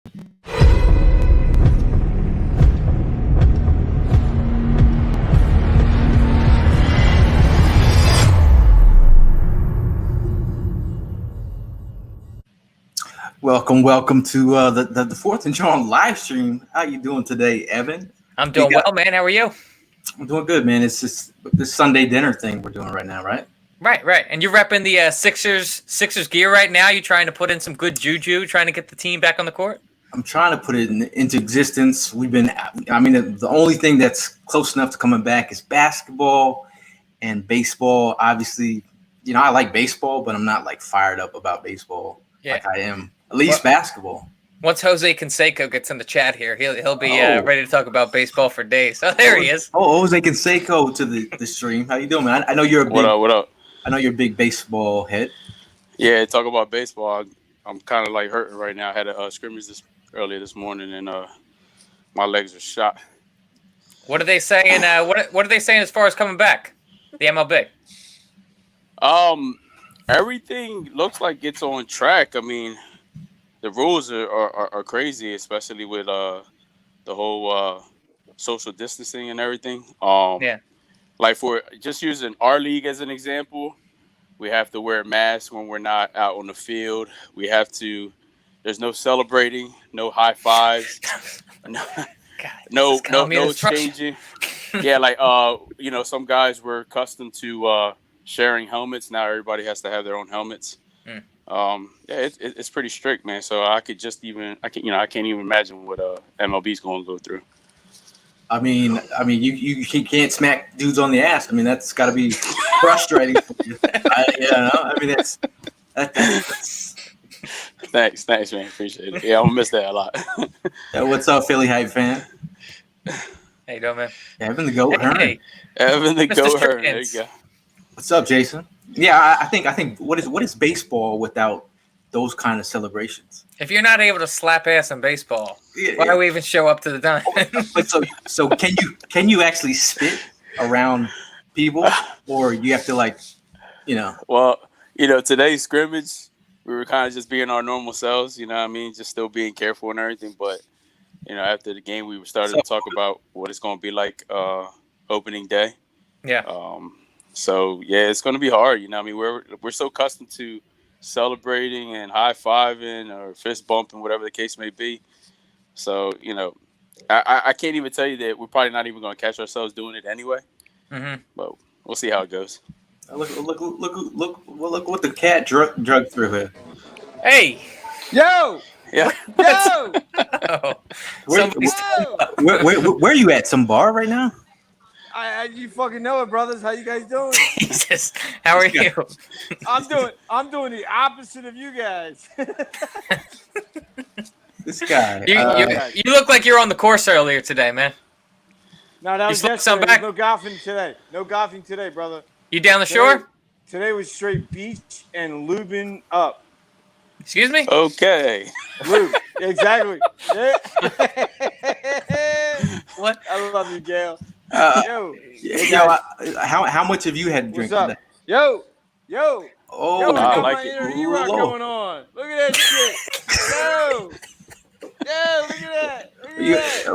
Welcome to the Fourth and John live stream. How you doing today, Evan? I'm doing well, man. How are you? I'm doing good, man. It's just this Sunday dinner thing we're doing right now, right? Right. And you're repping the Sixers gear right now. You trying to put in some good juju, trying to get the team back on the court? I'm trying to put it into existence. The only thing that's close enough to coming back is basketball and baseball. Obviously, I like baseball, but I'm not like fired up about baseball like I am. At least basketball. Once Jose Canseco gets in the chat here, he'll be ready to talk about baseball for days. Oh, there he is. Oh, Jose Canseco to the stream. How you doing, man? I know you're a big. What up? I know you're a big baseball head. Yeah, talk about baseball. I'm kind of like hurting right now. I had a scrimmage earlier this morning, and my legs are shot. What are they saying? What are they saying as far as coming back? The MLB. Everything looks like it's on track. I mean, the rules are crazy, especially with the whole social distancing and everything. Like for just using our league as an example, we have to wear masks when we're not out on the field. We have to. There's no celebrating, no high fives, no exchanging. Yeah, like some guys were accustomed to sharing helmets. Now everybody has to have their own helmets. It's pretty strict, man. So I can't even imagine what MLB's going to go through. I mean, you can't smack dudes on the ass. I mean, that's got to be frustrating for you. That's. Thanks, man. Appreciate it. Yeah, I'm gonna miss that a lot. What's up, Philly hype fan? How you doing, man? Evan the Goat Hearn. Evan the Goat Hearn. There you go. What's up, Jason? Yeah, I think what is baseball without those kind of celebrations? If you're not able to slap ass in baseball, why do we even show up to the dime? so can you actually spit around people, or you have to Well, today's scrimmage, we were kind of just being our normal selves. You know what I mean? Just still being careful and everything. But after the game, we started to talk about what it's going to be like opening day. Yeah. So yeah, it's going to be hard. We're so accustomed to celebrating and high fiving or fist bumping, whatever the case may be. So I can't even tell you that we're probably not even going to catch ourselves doing it anyway. Mm-hmm. But we'll see how it goes. Look what the cat drug through here. Hey, yo, yeah, yo. Where are you at? Some bar right now? You fucking know it, brothers. How you guys doing? Jesus, how are you? I'm doing the opposite of you guys. This guy. You look like you're on the course earlier today, man. No, that was yesterday. There's no golfing today. No golfing today, brother. You down the shore? Today was straight beach and lubing up. Excuse me? Okay. Lube. Exactly. What? I love you, Gail. How much have you had to drink today? Yo. Oh, yo, I like my it. inner E-Rock going on. Look at that shit. Yo, look at that.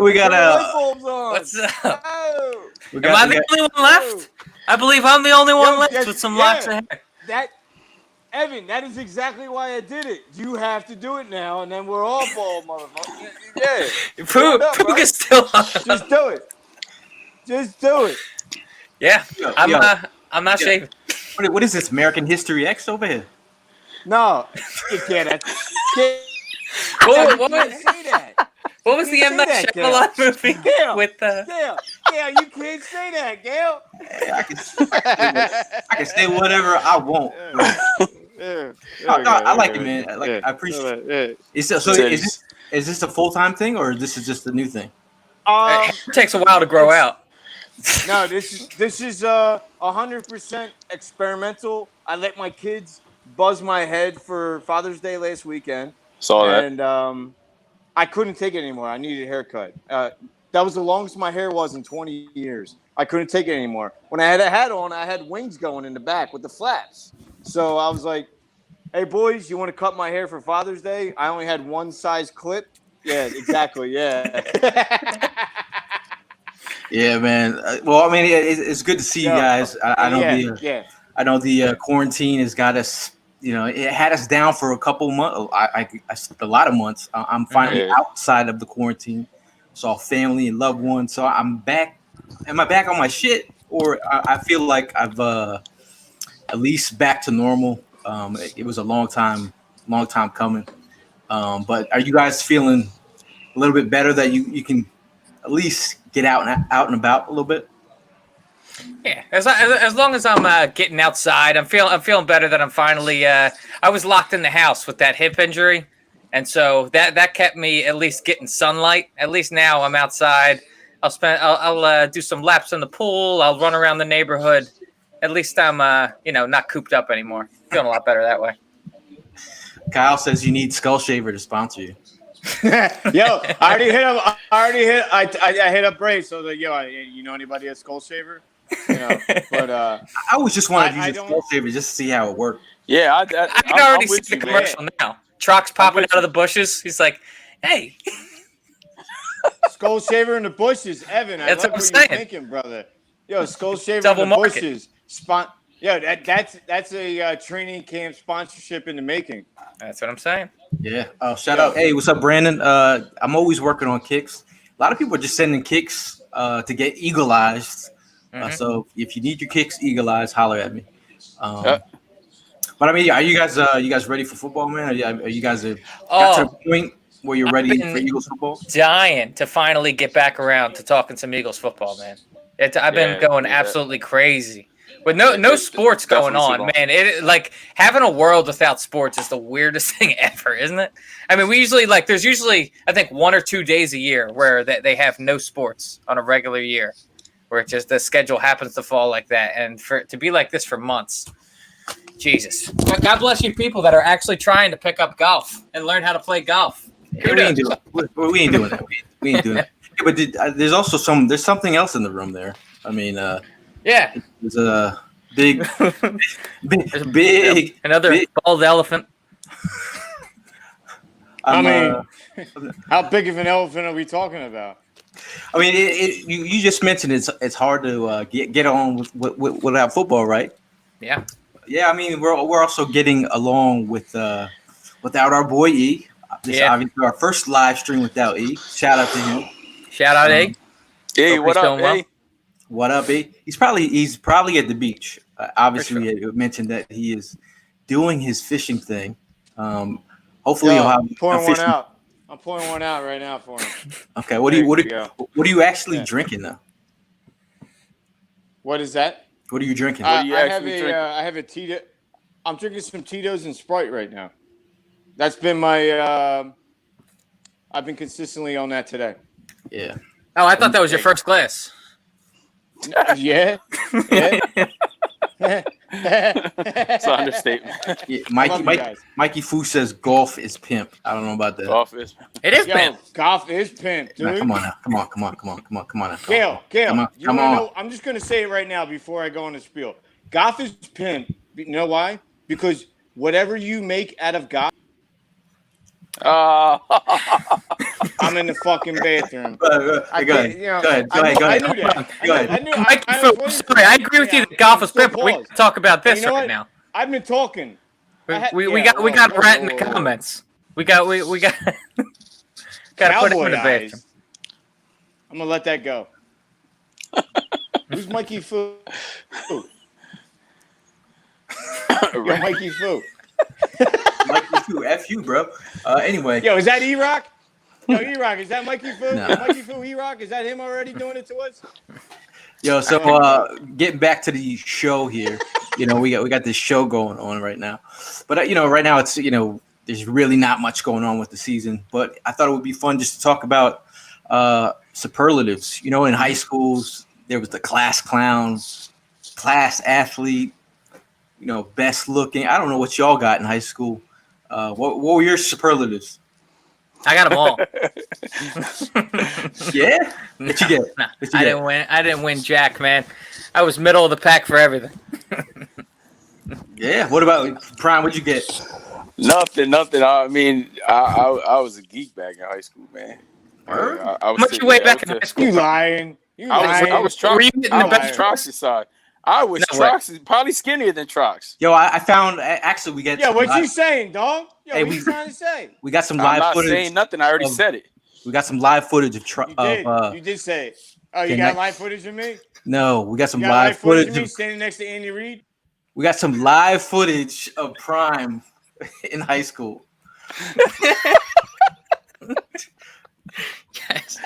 We got light bulbs on. What's up? Oh. Am I the only one left? I believe I'm the only one left with some locks of hair. Evan, that is exactly why I did it. You have to do it now, and then we're all bald, motherfucker. Yeah. Pook is still on. Just do it. Just do it. Yeah. I'm not shaving. What is this, American History X over here? No, you can't. What Say that. What was the M. Night Shyamalan movie? Gail, with Gail, you can't say that, Gail. I can say whatever I want. I like it, man. I appreciate it. Is this a full-time thing, or this is just a new thing? It takes a while to grow out. No, this is 100% experimental. I let my kids buzz my head for Father's Day last weekend. Saw that. And I couldn't take it anymore. I needed a haircut. That was the longest my hair was in 20 years. I couldn't take it anymore. When I had a hat on, I had wings going in the back with the flaps. So I was like, hey, boys, you want to cut my hair for Father's Day? I only had one size clip, Yeah, exactly. Yeah. Yeah, man. Well, I mean, it's good to see you guys. I know I know the quarantine has got us. You know, it had us down for a couple months. I a lot of months. I'm finally Yeah. outside of the quarantine, saw family and loved ones. So I'm back. Am I back on my shit, or I feel like I've at least back to normal? It was a long time coming. But are you guys feeling a little bit better that you can at least get out and about a little bit? Yeah, as long as I'm getting outside, I'm feeling better that I'm finally. I was locked in the house with that hip injury, and so that kept me at least getting sunlight. At least now I'm outside. I'll do some laps in the pool. I'll run around the neighborhood. At least I'm not cooped up anymore. Feeling a lot better that way. Kyle says you need Skull Shaver to sponsor you. Yo, I already hit him. I hit up Bray. So that you know anybody at Skull Shaver? You know, but I always just wanted to use a Skull Shaver just to see how it worked. Yeah, I can already see the commercial now. Truck's popping out of the bushes. He's like, "Hey, Skull Shaver in the bushes, Evan." That's I like what I'm what you're saying. thinking, brother. Yo, Skull Shaver Double in the market. bushes. Yo, that's a training camp sponsorship in the making. That's what I'm saying." Yeah. Oh, shout out. Hey, what's up, Brandon? I'm always working on kicks. A lot of people are just sending kicks to get eagle-eyed. So if you need your kicks eagle-eyed, holler at me. But I mean, are you guys ready for football, man? Are you guys got to the point where you're ready for Eagles football? Dying to finally get back around to talking some Eagles football, man. I've been going absolutely crazy. With no sports going on, man. It like having a world without sports is the weirdest thing ever, isn't it? I mean, there's usually I think 1 or 2 days a year where they have no sports on a regular year, where it just the schedule happens to fall like that, and for it to be like this for months, Jesus. God bless you people that are actually trying to pick up golf and learn how to play golf. We ain't doing that. We ain't doing that. Yeah, but there's also something else in the room there. I mean, yeah, there's a big bald elephant. I mean, how big of an elephant are we talking about? I mean, you just mentioned it's hard to get on without football, right? Yeah. Yeah, I mean, we're also getting along without our boy E. This is obviously our first live stream without E. Shout out to him. Shout out E. Hey, what up, E? What up, E? He's probably at the beach. Obviously, we mentioned that he is doing his fishing thing. Hopefully, he'll have pouring one out. I'm pouring one out right now for him. Okay, what are you actually drinking though? What is that? What are you drinking? I have a Tito. I'm drinking some Tito's and Sprite right now. That's been my. I've been consistently on that today. Yeah. Oh, I thought that was your first glass. Yeah. It's an understatement. Yeah, Mikey Fu says golf is pimp. I don't know about that. Golf is. It is pimp. Golf is pimp, dude. Nah, come on now. Gail, come on. know, I'm just gonna say it right now before I go on the spiel. Golf is pimp. You know why? Because whatever you make out of golf, I'm in the fucking bathroom. Go ahead. Sorry, I agree with you that golf is pimp. We can talk about this right now. I've been talking. We got Rat in the comments. We got to put him in the bathroom. I'm gonna let that go. Who's Mikey Fu? Yo, Mikey Fu. Mikey Fu, F you, bro. Anyway. Yo, is that E-Rock? Yo, E-Rock, is that Mikey Fu? No. Mikey Fu, E-Rock, is that him already doing it to us? Yo, so getting back to the show here, we got this show going on right now, but right now it's there's really not much going on with the season, but I thought it would be fun just to talk about superlatives. In high schools there was the class clown, class athlete, best looking. I don't know what y'all got in high school. What were your superlatives? I got them all. Yeah? What you get? Nah, I didn't win jack, man. I was middle of the pack for everything. Yeah. What about Prime? What'd you get? Nothing. I mean, I was a geek back in high school, man. Word? I How was much you weigh back in high school? You lying? I was Were you in the best Trox's side. I was No way. Trox, probably skinnier than Trox. Yo, I found actually we get. Yeah, what you saying, dog? Yo, Hey, what you trying to say? We got some I'm live not footage. saying nothing. I already of- said it. We got some live footage of. You did say it. Oh, you Okay, got live footage of me? No, we got some You got live live footage footage. of me standing next to Andy Reid? We got some live footage of Prime in high school. Yes.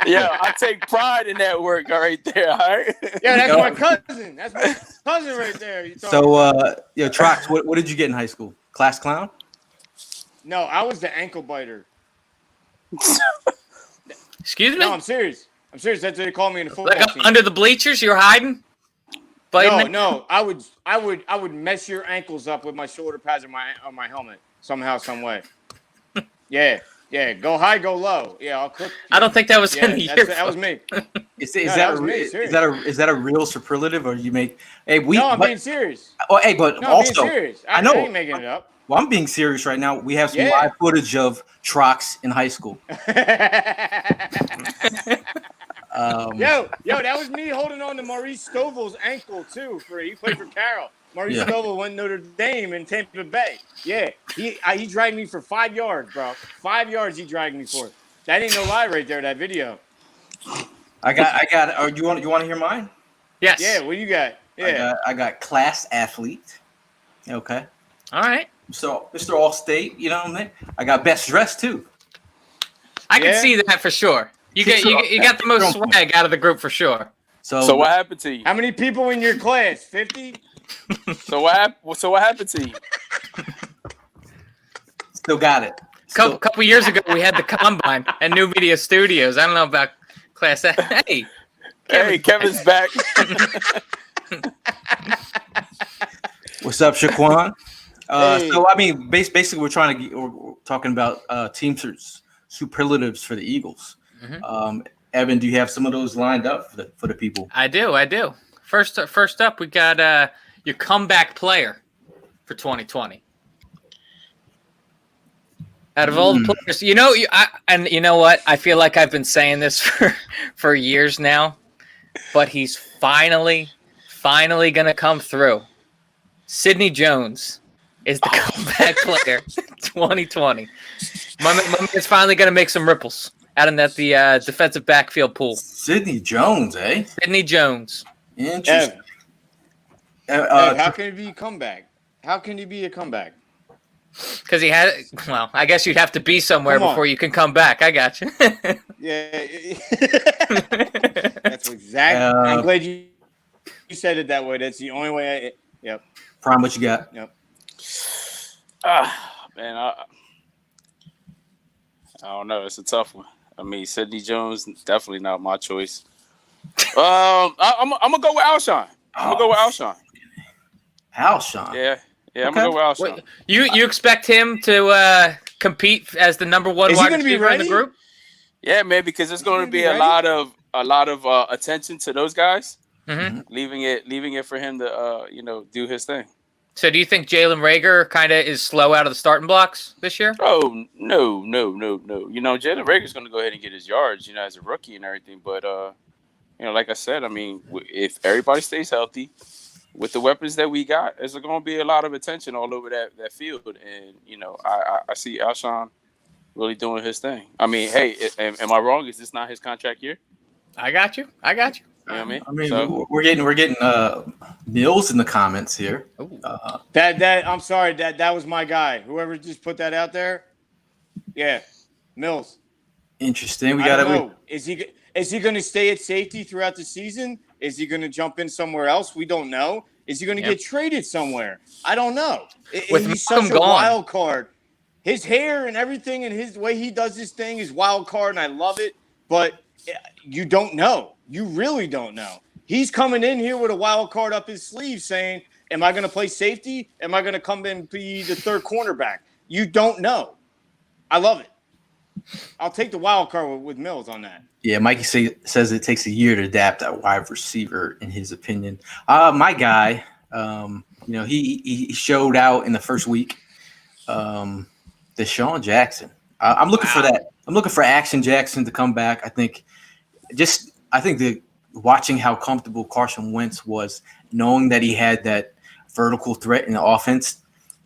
Yeah, I take pride in that work right there. All right. Yeah, that's Yo. my cousin. That's my cousin right there. So, Trox, what did you get in high school? Class clown? No, I was the ankle biter. Excuse me? No, I'm serious. That's what they call me in the football Like team. under the bleachers, you're hiding? No. I would mess your ankles up with my shoulder pads on my helmet somehow, some way. Yeah. Go high, go low. Yeah, I'll cook. I don't think that was in the year. That was me. Is that a real superlative, or you make? Hey, I'm being serious. Oh, hey, but No, also, I'm being serious. I know. I ain't making it up. Well, I'm being serious right now. We have some live footage of Trox in high school. Yo, that was me holding on to Maurice Stovall's ankle too. He played for Carroll. Maurice Stovall went Notre Dame in Tampa Bay. Yeah, he dragged me for 5 yards, bro. 5 yards he dragged me for. That ain't no lie right there. That video. I got. Oh, you want to hear mine? Yes. Yeah. What you got? Yeah. I got class athlete. Okay. All right. So Mr. All-State, you know what I mean? I got best dressed too. I can see that for sure. You got the most swag out of the group for sure. So what happened to you? How many people in your class? 50? So what happened to you? Still got it. Couple years ago, we had the combine at New Media Studios. I don't know about class A. Hey, Kevin's back. What's up, Shaquan? Hey. So I mean, basically, we're talking about team superlatives for the Eagles. Mm-hmm. Evan, do you have some of those lined up for the people? I do. First up, we got your comeback player for 2020. Out of all the players, you know what? I feel like I've been saying this for years now, but he's finally going to come through. Sidney Jones is the comeback player 2020. My man's finally going to make some ripples out in the defensive backfield pool. Sidney Jones, eh? Sidney Jones. Interesting. How can he be a comeback? How can he be a comeback? Because I guess you'd have to be somewhere before you can come back. I got you. Yeah. That's exactly. I'm glad you said it that way. That's the only way. Yep. Prime, what you got? Yep. Man, I don't know. It's a tough one. I mean, Sidney Jones, definitely not my choice. I'm gonna go with Alshon. Alshon. Yeah, I'm gonna go with Alshon. Wait, you expect him to compete as the number one wide receiver in the group? Yeah, man, because it's going to be a lot of attention to those guys, leaving it for him to do his thing. So do you think Jalen Reagor kind of is slow out of the starting blocks this year? Oh, no. Jalen Reagor's going to go ahead and get his yards, as a rookie and everything. But, like I said, I mean, if everybody stays healthy with the weapons that we got, there's going to be a lot of attention all over that field. And, I see Alshon really doing his thing. I mean, hey, am I wrong? Is this not his contract year? I got you. You know what I I mean? mean, we're getting Mills in the comments here. I'm sorry, that was my guy. Whoever just put that out there, yeah, Mills. Interesting. I don't know. Is he going to stay at safety throughout the season? Is he going to jump in somewhere else? We don't know. Is he going to get traded somewhere? I don't know. He's such a wild card. His hair and everything and his way he does his thing is wild card, and I love it. But you don't know. You really don't know. He's coming in here with a wild card up his sleeve saying, am I going to play safety? Am I going to come in and be the third cornerback? You don't know. I love it. I'll take the wild card with Mills on that. Yeah, Mikey says it takes a year to adapt at wide receiver, in his opinion. My guy, he showed out in the first week. Deshaun Jackson. I'm looking for that. I'm looking for Action Jackson to come back. I think the watching how comfortable Carson Wentz was, knowing that he had that vertical threat in the offense.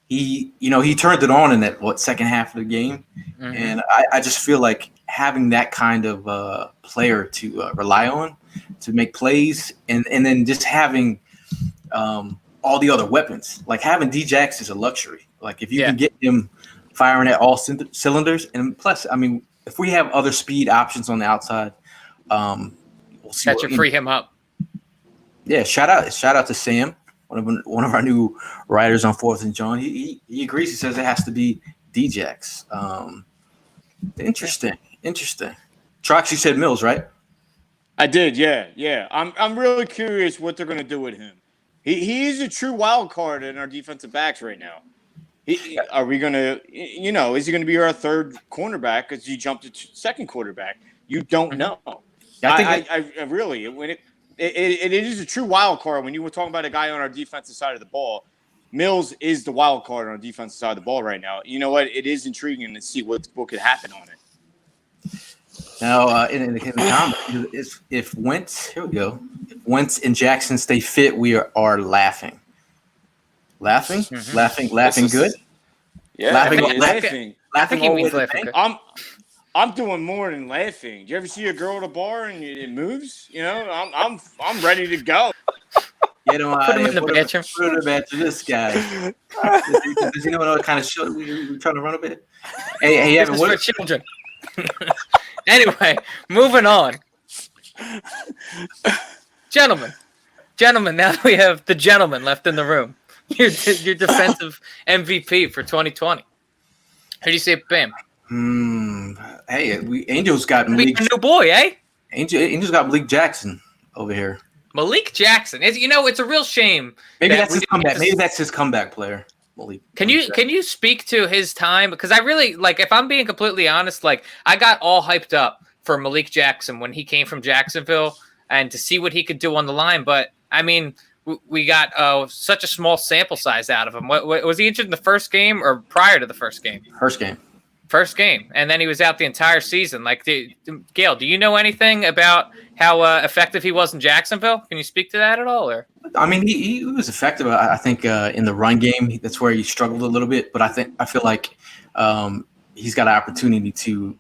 He turned it on in that second half of the game, and I just feel like having that kind of player to rely on to make plays, and then just having all the other weapons, like having Djax is a luxury. Like if you can get him firing at all cylinders, and plus, I mean, if we have other speed options on the outside, we'll see. That should free him up. Yeah, shout out to Sam, one of our new writers on 4th and John. He agrees. He says it has to be Djax. Interesting. Trox, you said Mills, right? I did, yeah. I'm really curious what they're going to do with him. He is a true wild card in our defensive backs right now. Are we going to, is he going to be our third cornerback because he jumped to second quarterback? You don't know. I really, when it is a true wild card. When you were talking about a guy on our defensive side of the ball, Mills is the wild card on our defensive side of the ball right now. You know what? It is intriguing to see what could happen on it. Now, in the comments, if Wentz and Jackson stay fit, we are laughing. Laughing good? Yeah. Laughing. I think he means laughing good. I'm doing more than laughing. Do you ever see a girl at a bar and it moves? I'm ready to go. Get him out. Put him in the bathroom. Put him in the bathroom. This guy. Does he know what kind of show we're trying to run a bit? Hey, Evan, what for children? Anyway, moving on. Gentlemen, now that we have the gentleman left in the room. Your defensive MVP for 2020. Who do you say, Bam? Hey, Angels got Malik. A new boy, eh? Angels got Malik Jackson over here. Malik Jackson. It's a real shame. Maybe that's his comeback. Maybe that's his comeback player. Malik. Can you speak to his time? Because I really if I'm being completely honest, I got all hyped up for Malik Jackson when he came from Jacksonville and to see what he could do on the line. But I mean, we got such a small sample size out of him. Was he injured in the first game or prior to the first game? First game, and then he was out the entire season. Gail, do you know anything about how effective he was in Jacksonville? Can you speak to that at all? Or I mean, he was effective. I think in the run game, that's where he struggled a little bit. But I feel like he's got an opportunity to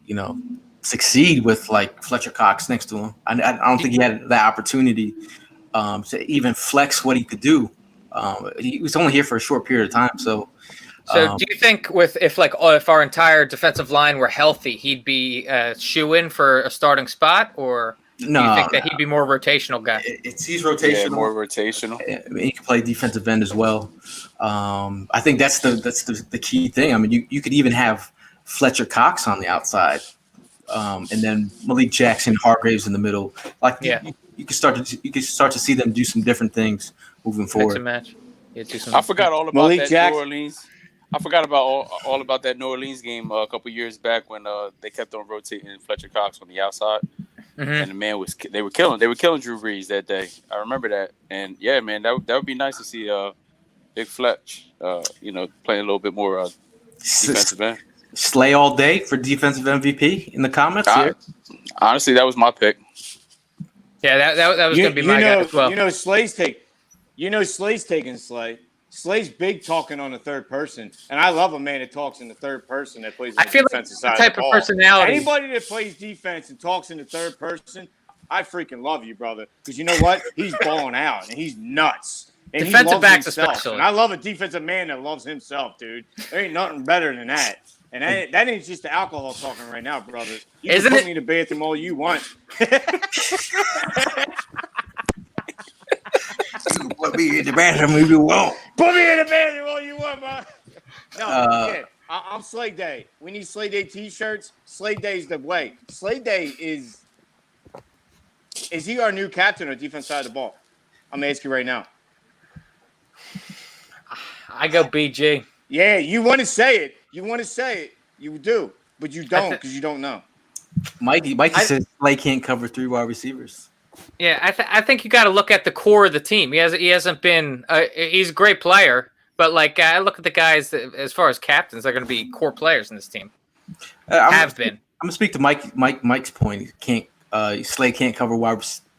succeed with Fletcher Cox next to him. I don't think he had that opportunity to even flex what he could do. He was only here for a short period of time, so. So do you think if our entire defensive line were healthy, he'd be shoe-in for a starting spot, or do you think that he'd be more rotational guy? He's rotational. Yeah, more rotational. I mean, he can play defensive end as well. I think that's the key thing. I mean, you could even have Fletcher Cox on the outside, and then Malik Jackson, Hargraves in the middle. You could start to see them do some different things moving forward. Match. I forgot all about Malik that New Orleans. I forgot about all about that New Orleans game a couple years back when they kept on rotating Fletcher Cox on the outside, and the man they were killing Drew Brees that day. I remember that, and yeah, man, that would be nice to see Big Fletch, playing a little bit more defensive end. Slay all day for defensive MVP in the comments here. Honestly, that was my pick. Yeah, that was going to be my guy as well. Slay's taking Slay. Slay's big talking on the third person, and I love a man that talks in the third person that plays on the defensive side type of the of ball. Personality. Anybody that plays defense and talks in the third person, I freaking love you, brother. Because you know what? He's balling out, and he's nuts. And defensive backs himself. especially. And I love a defensive man that loves himself, dude. There ain't nothing better than that. And that ain't just the alcohol talking right now, brother. You can put me in the bathroom all you want. Put me in the bathroom if you want. Put me in the bathroom all you want, man. No, I'm Slay Day. We need Slay Day T-shirts. Slay Day's the way. Slay Day is he our new captain or defense side of the ball? I'm asking you right now. I go BG. Yeah, you want to say it. You do, but you don't because you don't know. Mikey says Slay can't cover 3 wide receivers. Yeah, I think you got to look at the core of the team. He hasn't been. He's a great player, but like I look at the guys that, as far as captains, they're going to be core players in this team. Have been. I'm gonna speak to Mike's point. He can't. Slay can't cover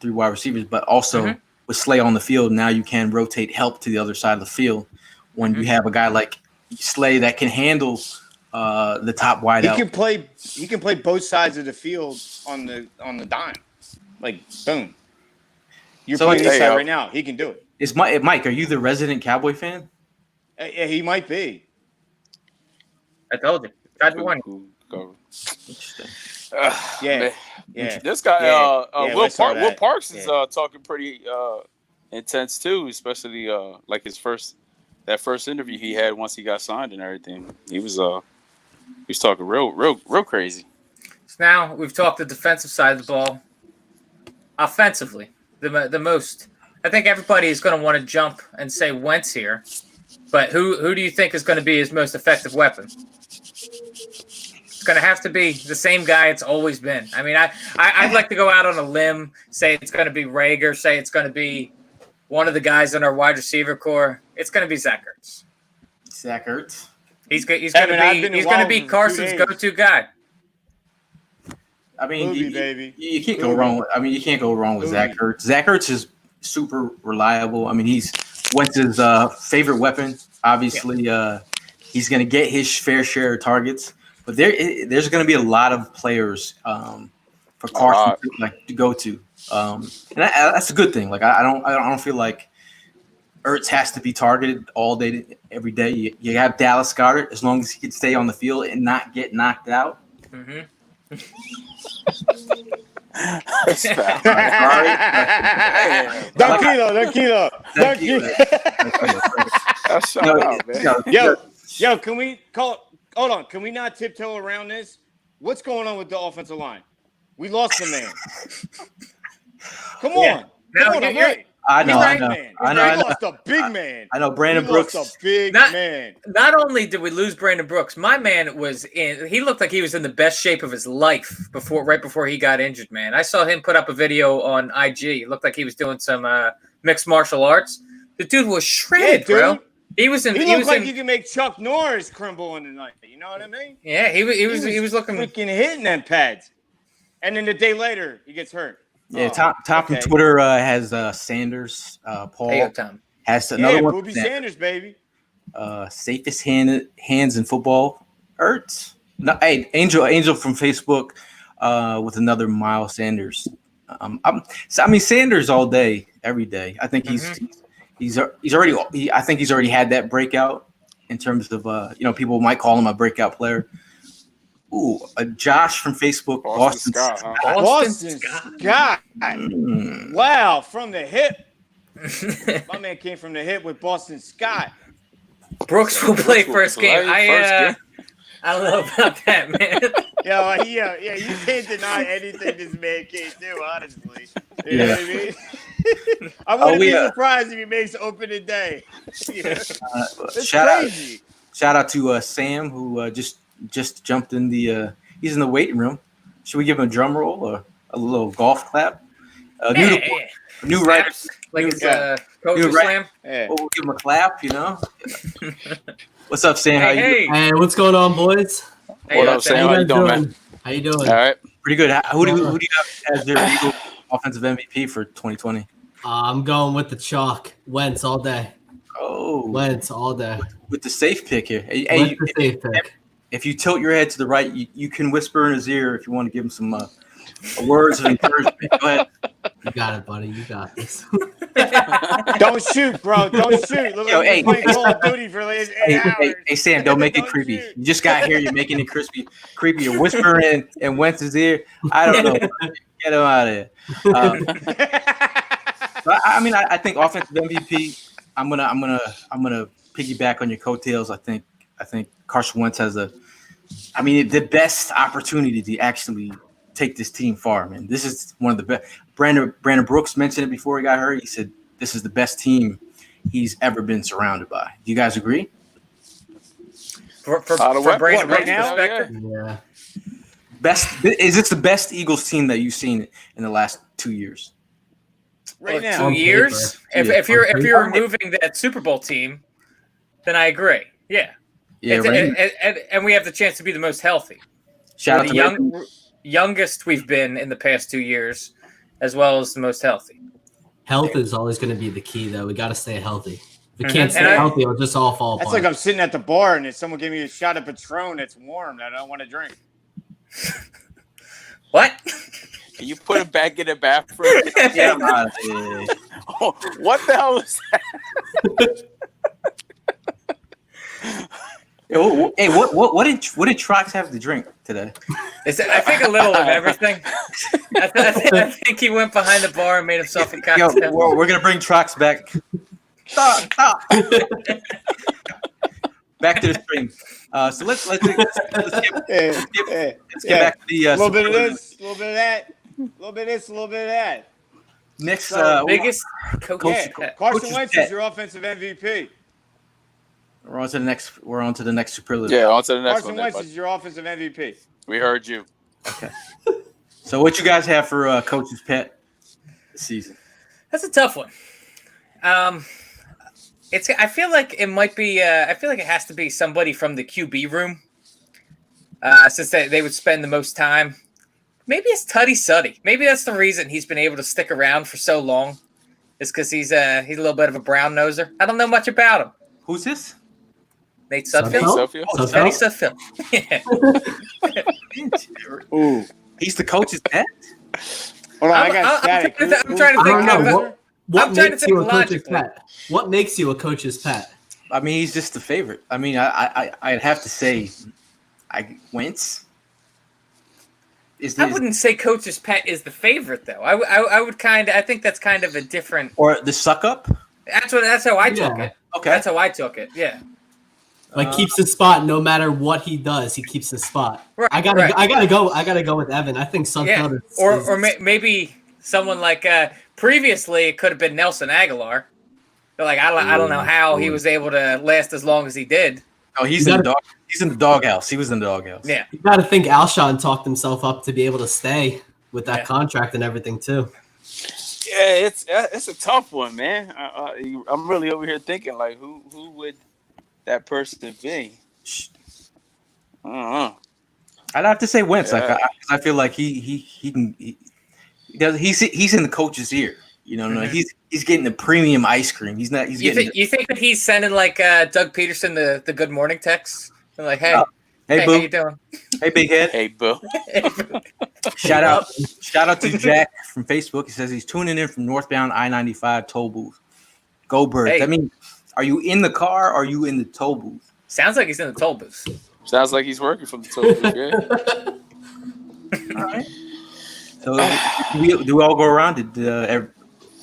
three wide receivers, but also with Slay on the field, now you can rotate help to the other side of the field when you have a guy like Slay that can handle the top wide out. He can play both sides of the field on the dime. Like boom. You're playing this side right now. He can do it. Is Mike? Are you the resident Cowboy fan? Yeah, he might be. I told you. Tried to warn you. Interesting. Yeah. This guy, Will Parks is talking pretty intense too, especially like that first interview he had once he got signed and everything. He was talking real crazy. So now we've talked the defensive side of the ball. Offensively, the most. I think everybody is going to want to jump and say Wentz here, but who do you think is going to be his most effective weapon? It's going to have to be the same guy it's always been. I mean, I'd like to go out on a limb, say it's going to be Rager, say it's going to be one of the guys in our wide receiver core. It's going to be Zach Ertz. Zach Ertz. He's going to be Carson's go-to guy. I mean, baby. You can't go wrong. You can't go wrong with Zach Ertz. Zach Ertz is super reliable. I mean, he's Wentz's favorite weapon. Obviously, he's going to get his fair share of targets. But there's going to be a lot of players for Carson to go to, and that's a good thing. Like I don't feel like Ertz has to be targeted all day, every day. You have Dallas Goedert as long as he can stay on the field and not get knocked out. Mm-hmm. Yo, can we call? Hold on. Can we not tiptoe around this? What's going on with the offensive line? We lost the man. Come on. I'm right. I know. We lost a big man. I know. Brandon Brooks. Lost a big man. Not only did we lose Brandon Brooks, my man was in. He looked like he was in the best shape of his life right before he got injured. Man, I saw him put up a video on IG. It looked like he was doing some mixed martial arts. The dude was shredded, bro. He was in. He looked like you can make Chuck Norris crumble in the night. You know what I mean? Yeah, he was looking freaking hitting them pads, and then the day later he gets hurt. Yeah, Tom from Twitter has Sanders. Paul has another one. Booby Sanders, baby. Safest hands in football. Ertz. No, hey, Angel from Facebook with another Miles Sanders. Sanders all day, every day. I think he's already. I think he's already had that breakout in terms of people might call him a breakout player. Ooh, Josh from Facebook, Boston Scott. Boston Scott. Wow, from the hip. My man came from the hip with Boston Scott. Brooks will play first game. I don't know about that, man. Yeah, you can't deny anything this man can't do, honestly. You know what I mean? I wouldn't be surprised if he makes opening day. It's crazy. Shout out to Sam, who just jumped in the he's in the waiting room. Should we give him a drum roll or a little golf clap? New writer, like it's Coach Slam. Yeah. We'll give him a clap, What's up, Sam? How you doing? Hey, what's going on, boys? What up, Sam? How you doing, man? How you doing? All right. Pretty good. Who do you have as your Eagle offensive MVP for 2020? I'm going with the chalk. Wentz all day. Oh. Wentz all day. With the safe pick here. Safe pick. If you tilt your head to the right, you can whisper in his ear if you want to give him some words of encouragement. Go ahead. You got it, buddy. You got this. Don't shoot, bro. Don't shoot. Look like you're playing Call of Duty for like 8 hours. Hey, Sam, don't make it creepy. Shoot. You just got here. You're making it creepy. You're whispering in Wentz's ear. I don't know. Get him out of here. I think offensive MVP. I'm gonna piggyback on your coattails. I think Carson Wentz has the best opportunity to actually take this team far, man. This is one of the best. Brandon Brooks mentioned it before he got hurt. He said this is the best team he's ever been surrounded by. Do you guys agree? For Brandon Brooks' perspective? Yeah. Is this the best Eagles team that you've seen in the last 2 years? right now. 2 On years. paper. If you're paper. removing that Super Bowl team, then I agree. Yeah. Yeah, And we have the chance to be the most healthy. shout We're out the to Raven. youngest we've been in the past 2 years, as well as the most healthy. Health is always going to be the key, though. We got to stay healthy. If we Mhm. can't stay healthy, it'll just all fall That's apart. like I'm sitting at the bar and someone gave me a shot of Patron that's warm that I don't want to drink. What? Can you put it back in the bathroom? Yeah, Oh, what the hell is that? hey, what did Trox have to drink today? I think a little of everything. I think he went behind the bar and made himself a cocktail. Yo, we're gonna bring Trox back. Stop. Back to the stream. So let's get back to the a little bit of this, a little bit of that, a little bit of this, a little bit of that. next. Biggest coach. Carson Wentz is your offensive MVP. We're on to the next. We're on to the next superlative. Yeah, on to the next Carson one. Wentz is your offensive MVP. We heard you. Okay. So what you guys have for coach's pet this season? That's a tough one. I feel like it might be. I feel like it has to be somebody from the QB room, since they would spend the most time. Maybe it's Tutty Suddy. Maybe that's the reason he's been able to stick around for so long. Is because he's a little bit of a brown noser. I don't know much about him. Who's this? Nate Sudfeld. Teddy Sudfeld. Yeah. Ooh. He's the coach's pet? Hold on, I got static. I'm trying to I don't think. know. What I'm trying to makes think you a coach's logically. pet? What makes you a coach's pet? I mean, he's just the favorite. I mean, I'd have to say Wentz. I wouldn't say coach's pet is the favorite, though. I think that's kind of a different. Or the suck up? That's how I took it. Okay. That's how I took it. Yeah. Like keeps his spot no matter what he does. He keeps his spot. Right, I gotta go with Evan. I think Sudfeld is maybe someone like previously it could have been Nelson Aguilar. But like I don't know how he was able to last as long as he did. Oh, he's in the doghouse. He was in the doghouse. Yeah. You got to think Alshon talked himself up to be able to stay with that contract and everything too. Yeah, it's a tough one, man. I'm really over here thinking like, who would that person be? I don't know. I'd have to say Wentz. Yeah. I feel like he's in the coach's ear. You know, he's getting the premium ice cream. He's not. You think that he's sending like Doug Peterson the good morning texts? They're like, hey, hey, boo. How you doing? Hey, big head. Hey, boo. Shout out to Jack from Facebook. He says he's tuning in from northbound I-95 toll booth. Go Birds. Hey. I mean, are you in the car or are you in the toll booth? Sounds like he's in the toll booth. Sounds like he's working from the toll booth. Yeah. All right. So do we all go around?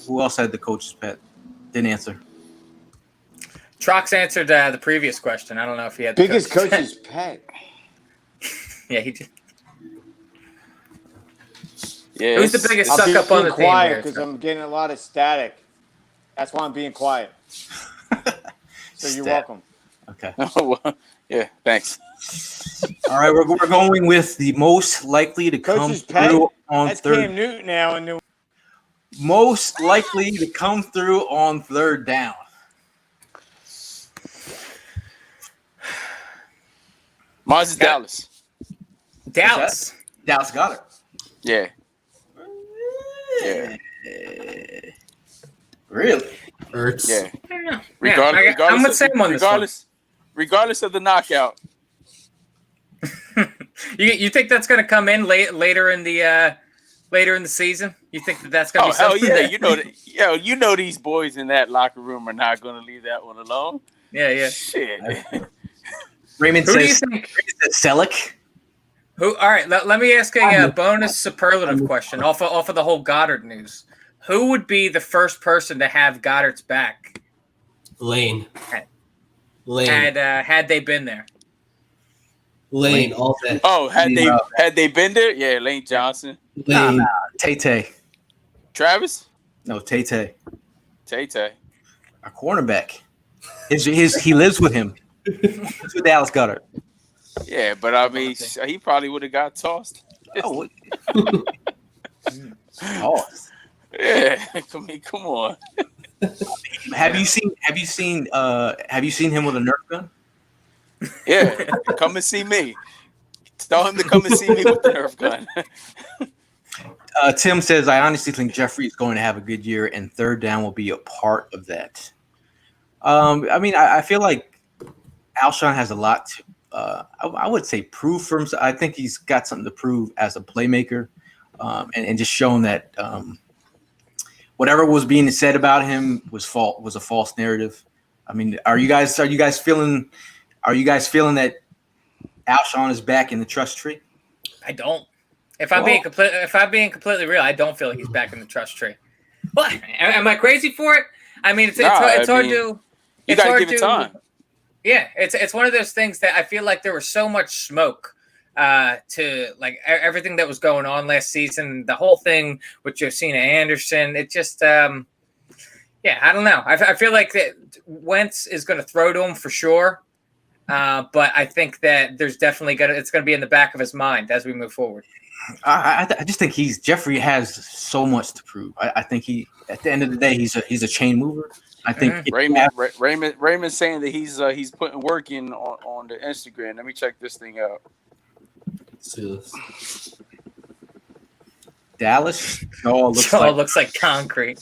Who else had the coach's pet? Didn't answer. Trox answered the previous question. I don't know if he had the Biggest coach's pet. Yeah, he did. Yeah. Who's the biggest I'm suck up on the team? quiet because I'm getting a lot of static. That's why I'm being quiet. So you're welcome. Okay. Yeah, thanks. All right, we're going with the most likely to Coach's come pet? through on That's third. Cam Newton now in New. Most likely to come through on third down. Mine's is Dallas. Dallas. Dallas Goddard. Yeah. Yeah. Really? Ertz. Yeah. Yeah. Regardless, I'm with Sam on this one. regardless of the knockout. You think that's going to come in later in the season? You think that's going to be Hell something? yeah! You know these boys in that locker room are not going to leave that one alone. Yeah. Shit. Raymond Who do you says think? Selleck. Who? All right. Let me ask a bonus superlative question off of the whole Goddard news. Who would be the first person to have Goddard's back? Lane. Had they been there? Lane all day. Oh, had they been there? Yeah, Lane Johnson. Lane. Nah. Tay. Travis? No, Tay. Tay. Our cornerback. He lives with him. Lives with Dallas Goddard. Yeah, but I mean, he probably would have got tossed. Oh. Yeah, I mean, come on. Have you seen him with a Nerf gun? Yeah, come and see me. Tell him to come and see me with the Nerf gun. Tim says, I honestly think Jeffrey is going to have a good year, and third down will be a part of that. I mean, I feel like Alshon has a lot to, I would say, prove for himself. I think he's got something to prove as a playmaker, and just showing that whatever was being said about him was a false narrative. I mean, are you guys feeling that Alshon is back in the trust tree? I don't. If I'm being completely real, I don't feel like he's back in the trust tree. What? Am I crazy for it? I mean, it's hard to. You gotta give it time. Yeah, it's one of those things that I feel like there was so much smoke to like everything that was going on last season, the whole thing with Josina Anderson. It just, I don't know. I feel like that Wentz is going to throw to him for sure, but I think that there's definitely it's going to be in the back of his mind as we move forward. I just think Jeffrey has so much to prove. I think at the end of the day, he's a chain mover. I think Raymond's saying that he's putting work in on the Instagram. Let me check this thing out. Let's see this. Dallas looks like concrete.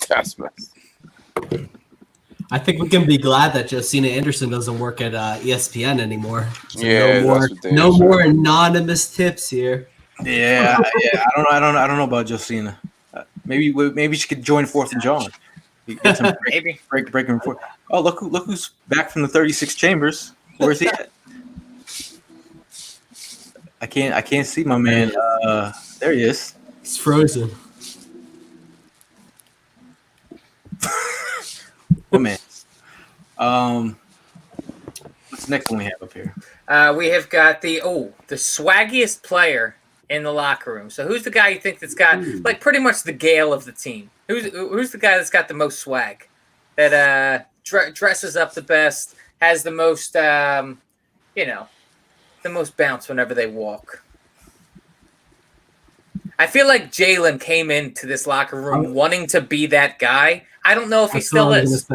That's mess. I think we can be glad that Josina Anderson doesn't work at ESPN anymore. So yeah, no more anonymous tips here. Yeah. I don't know about Josina. Maybe she could join Fourth and John. Get some breaking report. Oh, look who's back from the 36 chambers. Where's he at? I can't see my man. There he is. He's frozen. Oh man. What's the next one we have up here? We have got the swaggiest player in the locker room. So who's the guy you think that's got like pretty much the Gale of the team? Who's the guy that's got the most swag? That dresses up the best, has the most the most bounce whenever they walk. I feel like Jalen came into this locker room wanting to be that guy. I don't know if he still is.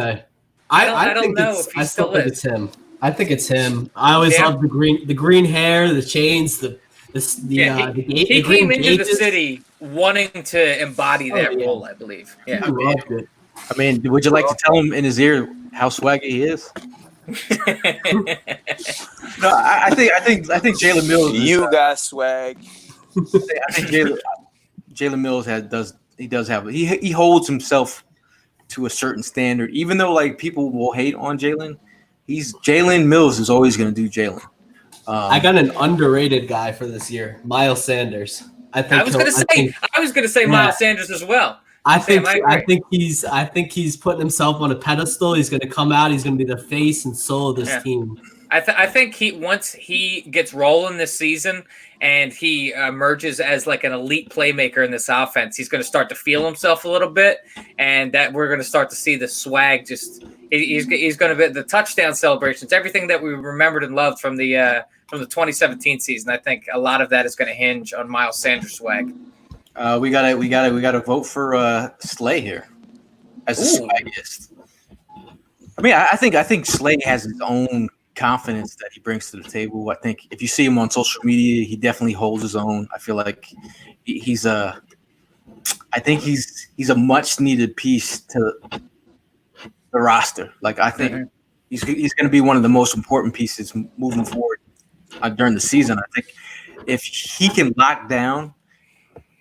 I don't know if he still is. It's him. I think it's him. I always loved the green hair, the chains, he came into the city wanting to embody that role, I believe. Yeah, I loved it. I mean, would you like to tell him in his ear how swaggy he is? No, I think Jalen Mills. You got swag. I think Jalen Mills he holds himself to a certain standard, even though like people will hate on Jalen. Jalen Mills is always going to do Jalen. I got an underrated guy for this year, Miles Sanders. I was going to say Miles Sanders as well. I think he's putting himself on a pedestal. He's going to come out. He's going to be the face and soul of this team. I think once he gets rolling this season and he emerges as like an elite playmaker in this offense, he's going to start to feel himself a little bit, and that we're going to start to see the swag. He's going to be the touchdown celebrations, everything that we remembered and loved from the 2017 season. I think a lot of that is going to hinge on Miles Sanders' swag. We gotta vote for Slay here as the swaggiest. I mean, I think Slay has his own confidence that he brings to the table. I think if you see him on social media, he definitely holds his own. I feel like he's a much needed piece to the roster. Like I think he's going to be one of the most important pieces moving forward during the season. I think if he can lock down,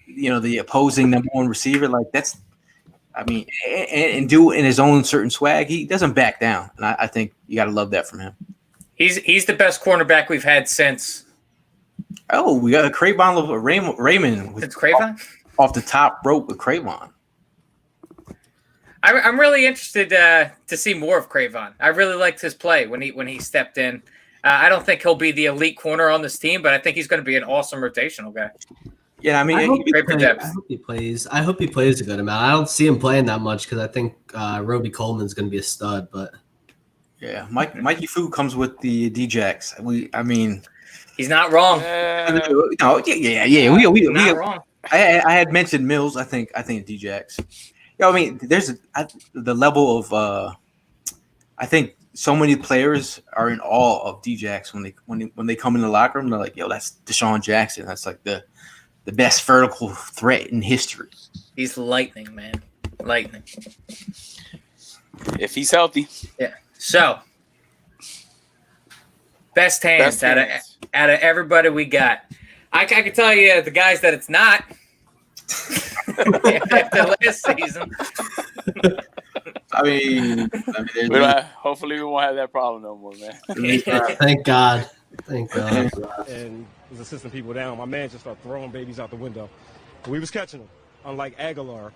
the opposing number one receiver, like and do it in his own certain swag, he doesn't back down, and I think you got to love that from him. He's the best cornerback we've had since. Oh, we got a Cravon Raymond. It's Cravon off the top rope with Cravon. I'm really interested to see more of Cravon. I really liked his play when he stepped in. I don't think he'll be the elite corner on this team, but I think he's going to be an awesome rotational guy. Yeah, I mean, I hope he plays. I hope he plays a good amount. I don't see him playing that much because I think Roby Coleman's going to be a stud. But yeah, Mikey Fu comes with the D-Jacks. He's not wrong. We not wrong. I had mentioned Mills. I think Djax. I mean, there's the level of I think so many players are in awe of Djax when they come in the locker room. They're like, "Yo, that's Deshaun Jackson. That's like the best vertical threat in history." He's lightning, man. Lightning. If he's healthy. Yeah. So, best hands out of everybody we got. I can tell you the guys that it's not after last season. I mean hopefully we won't have that problem no more, man. Thank God. Thank God. And was assisting people down. My man just started throwing babies out the window. But we was catching them, unlike Aguilar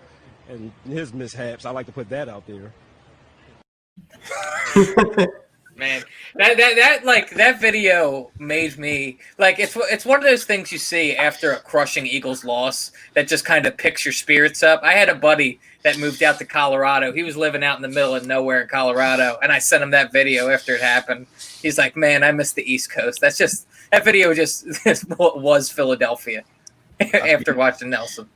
and his mishaps. I like to put that out there. Man, that video made me like it's one of those things you see after a crushing Eagles loss that just kind of picks your spirits up. I had a buddy that moved out to Colorado. He was living out in the middle of nowhere in Colorado, and I sent him that video after it happened. He's like, "Man, I miss the East Coast." That video just was Philadelphia after watching Nelson.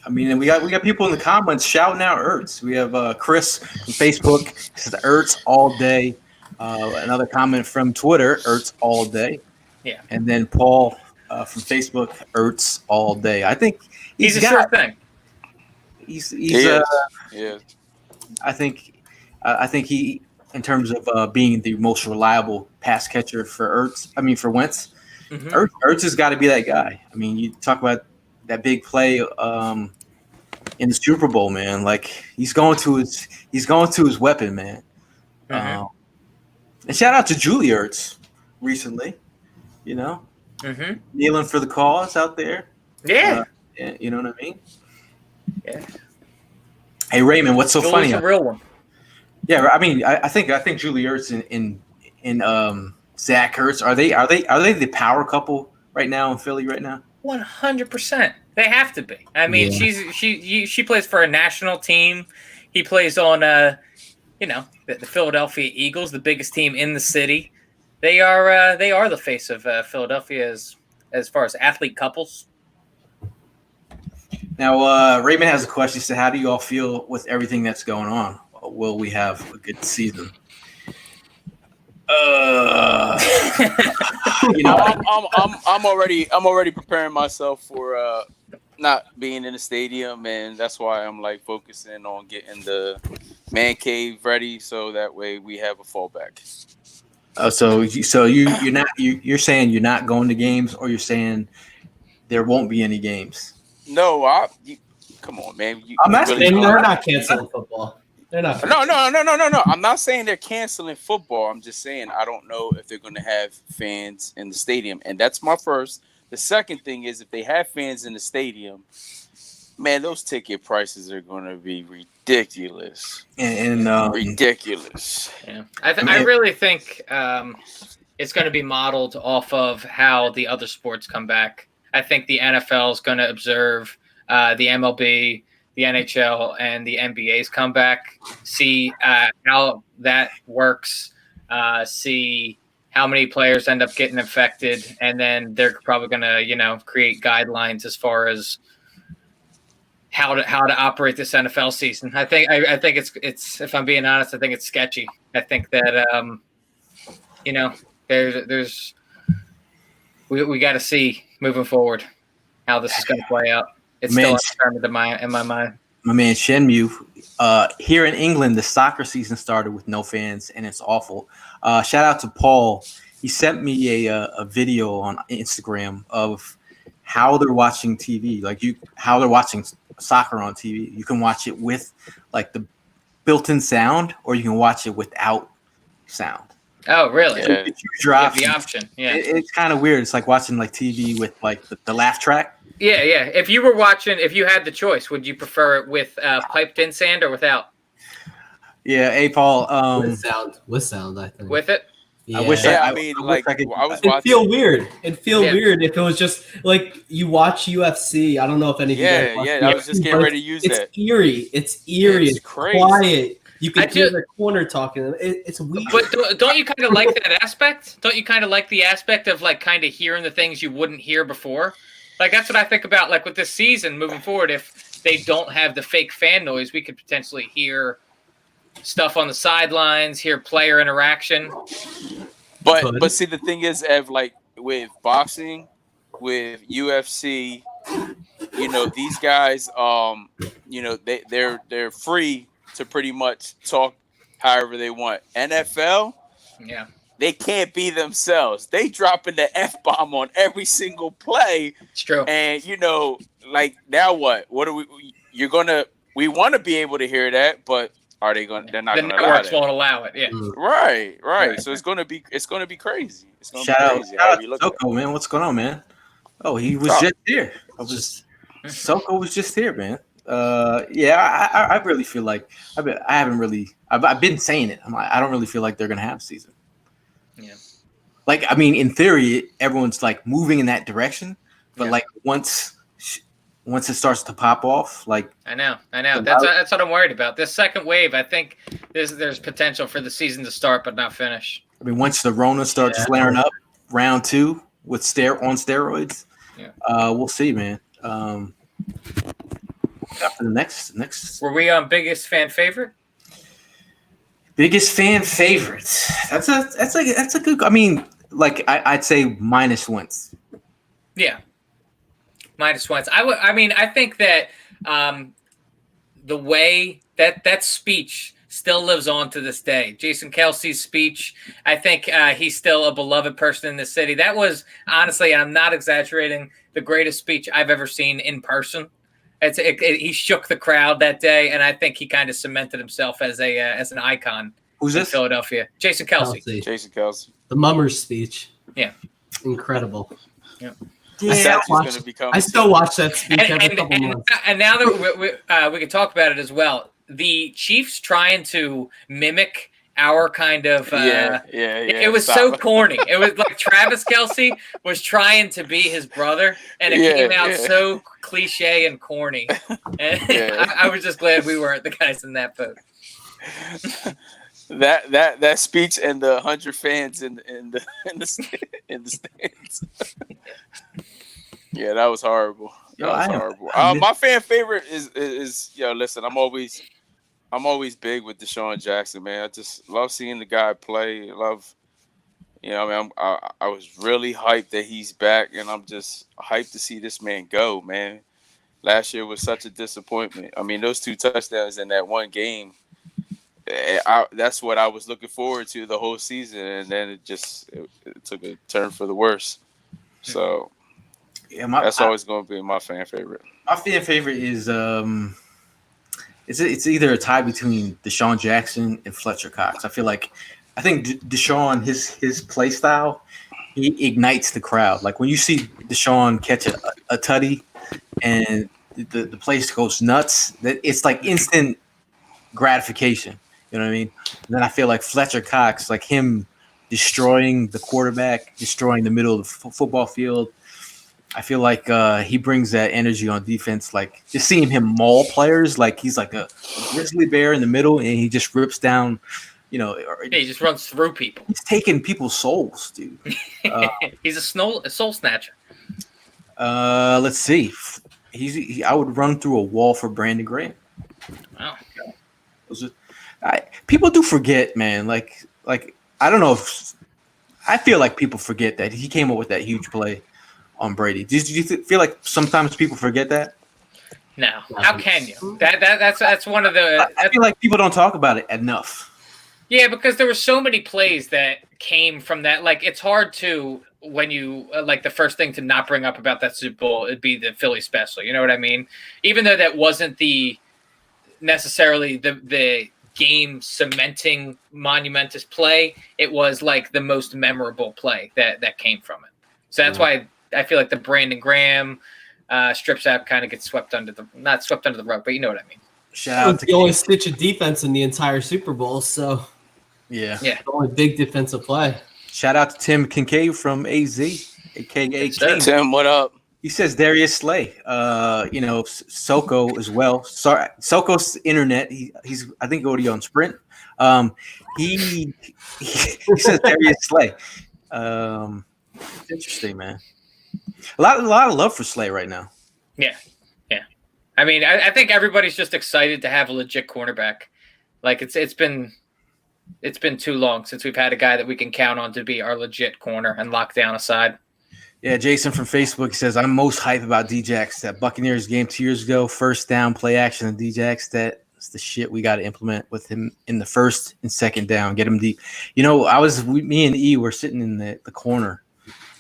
I mean, and we got people in the comments shouting out Ertz. We have Chris from Facebook says Ertz all day. Another comment from Twitter, Ertz all day. Yeah. And then Paul from Facebook, Ertz all day. I think he's a sure thing. Yeah. I think he, in terms of being the most reliable pass catcher for Wentz, mm-hmm. Ertz has got to be that guy. I mean, you talk about that big play in the Super Bowl, man. Like he's going to his weapon, man. Mm-hmm. And shout out to Julie Ertz recently, mm-hmm. kneeling for the cause out there. Yeah. You know what I mean? Yeah. Hey Raymond, what's so Julie's funny? A real one. Yeah, I mean, I think Julie Ertz in Zach Ertz are they the power couple right now in Philly right now? 100%. They have to be. I mean, she plays for a national team. He plays on the Philadelphia Eagles, the biggest team in the city. They are the face of Philadelphia as far as athlete couples. Now, Raymond has a question. He said, "How do you all feel with everything that's going on? Will we have a good season?" I'm already preparing myself for not being in the stadium, and that's why I'm like focusing on getting the man cave ready, so that way we have a fallback. You're saying you're not going to games, or you're saying there won't be any games? No, come on, man. I'm asking. They're not canceling football. They're not. No. I'm not saying they're canceling football. I'm just saying I don't know if they're going to have fans in the stadium, and that's my first. The second thing is if they have fans in the stadium, man, those ticket prices are going to be ridiculous. Ridiculous. Yeah, I really think it's going to be modeled off of how the other sports come back. I think the NFL is going to observe the MLB, the NHL, and the NBA's comeback, see how that works, see how many players end up getting infected, and then they're probably going to, create guidelines as far as how to operate this NFL season. I think it's if I'm being honest, I think it's sketchy. I think that there's we got to see moving forward how this is going to play out. It's still undetermined in my mind. My man Shenmue, here in England, the soccer season started with no fans, and it's awful. Shout out to Paul. He sent me a video on Instagram of how they're watching TV, how they're watching soccer on TV. You can watch it with like the built-in sound, or you can watch it without sound. Oh, really? Yeah. The option. Yeah, it's kind of weird. It's like watching like TV with like the laugh track. Yeah. If you had the choice, would you prefer it with piped in sound or without? Yeah, hey Paul. With sound, I think. With it? Yeah. I was watching. It'd feel weird. It'd feel weird if it was just like you watch UFC. I don't know if any of you guys watch I was just getting ready to use that. It's eerie. It's crazy. Quiet. You can hear the corner talking. It's weird. But don't you kind of like that aspect? Don't you kind of like the aspect of like kind of hearing the things you wouldn't hear before? Like that's what I think about. Like with this season moving forward, if they don't have the fake fan noise, we could potentially hear stuff on the sidelines, hear player interaction. But see, the thing is, Ev, like with boxing, with UFC, these guys, they're free to pretty much talk however they want. NFL, yeah, they can't be themselves. They dropping the F-bomb on every single play. It's true. And like now what? What are we? We want to be able to hear that, but are they going? They're not going to allow it. The networks won't allow it. Yeah. Right. So it's going to be crazy. It's going to be crazy. Shout out Soko, man. What's going on, man? Oh, he was just here. Soko was just here, man. I really feel like I've been saying it. I don't really feel like they're gonna have a season. Yeah. Like, I mean, in theory, everyone's like moving in that direction, but like once it starts to pop off, like I know. That's what I'm worried about. This second wave, I think there's potential for the season to start but not finish. I mean, once the Rona starts flaring up, round 2 with on steroids, we'll see, man. After the next, were we on biggest fan favorite? Biggest fan favorites. That's a good. I mean, like I'd say minus Wentz. Yeah, minus Wentz. I think that the way that speech still lives on to this day. Jason Kelsey's speech. I think he's still a beloved person in the city. That was honestly, and I'm not exaggerating, the greatest speech I've ever seen in person. He shook the crowd that day, and I think he kind of cemented himself as an icon. Who's this? Philadelphia. Jason Kelsey. Jason Kelsey. The Mummers speech. Yeah. Incredible. Yeah. I still watch that speech every couple months. And now that we can talk about it as well, the Chiefs trying to mimic our kind of it was so corny. It was like Travis Kelsey was trying to be his brother, and it came out so cliche and corny. And I was just glad we weren't the guys in that boat. That speech and the 100 fans in the stands. Yeah, that was horrible. Horrible. My fan favorite is listen, I'm always big with Deshaun Jackson, man. I just love seeing the guy play. I was really hyped that he's back, and I'm just hyped to see this man go, man. Last year was such a disappointment. I mean, those 2 touchdowns in that one game, that's what I was looking forward to the whole season, and then it took a turn for the worse. So that's always going to be my fan favorite. My fan favorite is it's either a tie between Deshaun Jackson and Fletcher Cox. I think Deshaun, his play style, he ignites the crowd. Like when you see Deshaun catch a tutty and the place goes nuts, that it's like instant gratification. You know what I mean? And then I feel like Fletcher Cox, like him destroying the quarterback, destroying the middle of the football field. I feel like he brings that energy on defense. Like just seeing him maul players, like he's like a grizzly bear in the middle, and he just rips down. He just runs through people. He's taking people's souls, dude. He's a soul snatcher. Let's see. I would run through a wall for Brandon Graham. Wow. People do forget, man. Like I don't know if I feel like people forget that he came up with that huge play on Brady. Did you feel like sometimes people forget that? No. How can you? That's one of the. I feel like people don't talk about it enough. Yeah, because there were so many plays that came from that. Like it's hard to when you like the first thing to not bring up about that Super Bowl, it'd be the Philly special. You know what I mean? Even though that wasn't necessarily the game cementing monumentous play, it was like the most memorable play that came from it. So that's why I feel like the Brandon Graham strip sack kind of gets not swept under the rug, but you know what I mean. Shout out to the only stitch of defense in the entire Super Bowl, so yeah, the only big defensive play. Shout out to Tim Kincaid from AZ, aka King. Tim, what up? He says Darius Slay. Soko as well. Sorry, Soko's internet. He's I think already on Sprint. He says Darius Slay. It's interesting, man. A lot of love for Slay right now. Yeah. I mean, I think everybody's just excited to have a legit cornerback. Like it's been too long since we've had a guy that we can count on to be our legit corner and lock down a side. Yeah, Jason from Facebook says, I'm most hyped about Djax. That Buccaneers game 2 years ago, first down play action and Djax. That's the shit we got to implement with him in the first and second down. Get him deep. You know, me and E were sitting in the corner.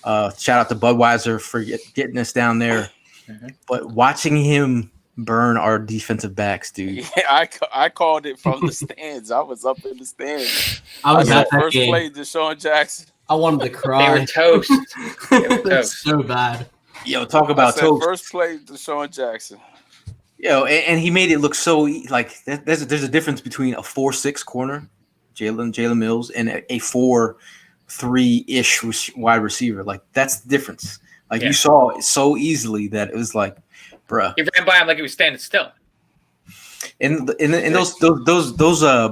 Shout out to Budweiser for getting us down there. Mm-hmm. But watching him burn our defensive backs, dude. Yeah, I called it from the stands. I was up in the stands. I was at that first game. play, Deshaun Jackson. I wanted to cry. They were toast. So bad. Yo, talk about toast. First play, Deshaun Jackson. Yo, and he made it look so like there's a difference between a 4-6 corner, Jalen Mills, and a 4-3-ish wide receiver. Like that's the difference. Like you saw it so easily that it was like, bruh. He ran by him like he was standing still. And those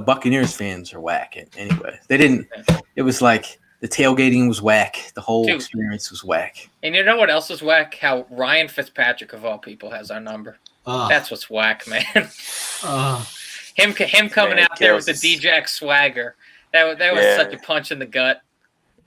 Buccaneers fans are whack. Anyway, they didn't. It was like the tailgating was whack. The whole experience was whack. And you know what else was whack? How Ryan Fitzpatrick of all people has our number. That's what's whack, man. Him coming out there with the Djax swagger. That was such a punch in the gut.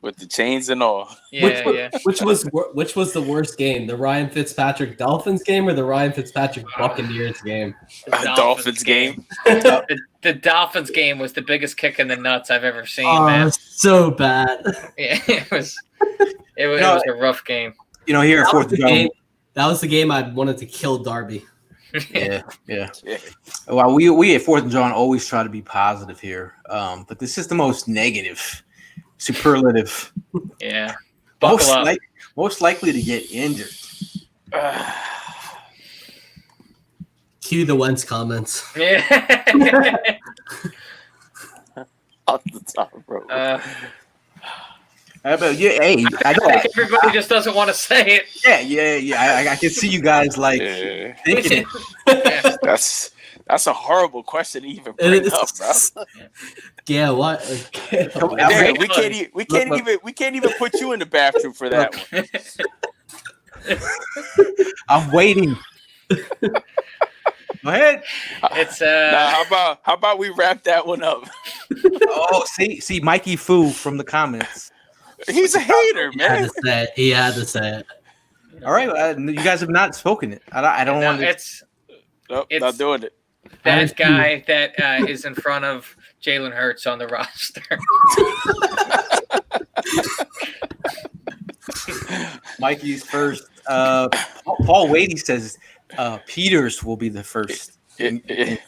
With the chains and all. Which was the worst game? The Ryan Fitzpatrick Dolphins game or the Ryan Fitzpatrick Buccaneers game? The Dolphins game. The Dolphins game was the biggest kick in the nuts I've ever seen, man. So bad. Yeah, it was a rough game. You know, here at Fourth and John, that was the game I wanted to kill Darby. Yeah. Well, we at Fourth and John always try to be positive here, but this is the most negative. Superlative. Yeah. Most likely to get injured. Cue the Wentz comments. Yeah. Off the top, bro. How about you? Hey, I think everybody just doesn't want to say it. Yeah. I can see you guys like thinking it. That's a horrible question to even bring up, bro. Yeah, what? We can't even put you in the bathroom for that one. I'm waiting. Go ahead. It's how about we wrap that one up? See, Mikey Fu from the comments. He's a hater, man. He had to say it. All right, you guys have not spoken it. I don't want to. It's not doing it. That guy that is in front of Jalen Hurts on the roster. Mikey's first. Paul Wadey says Peters will be the first. The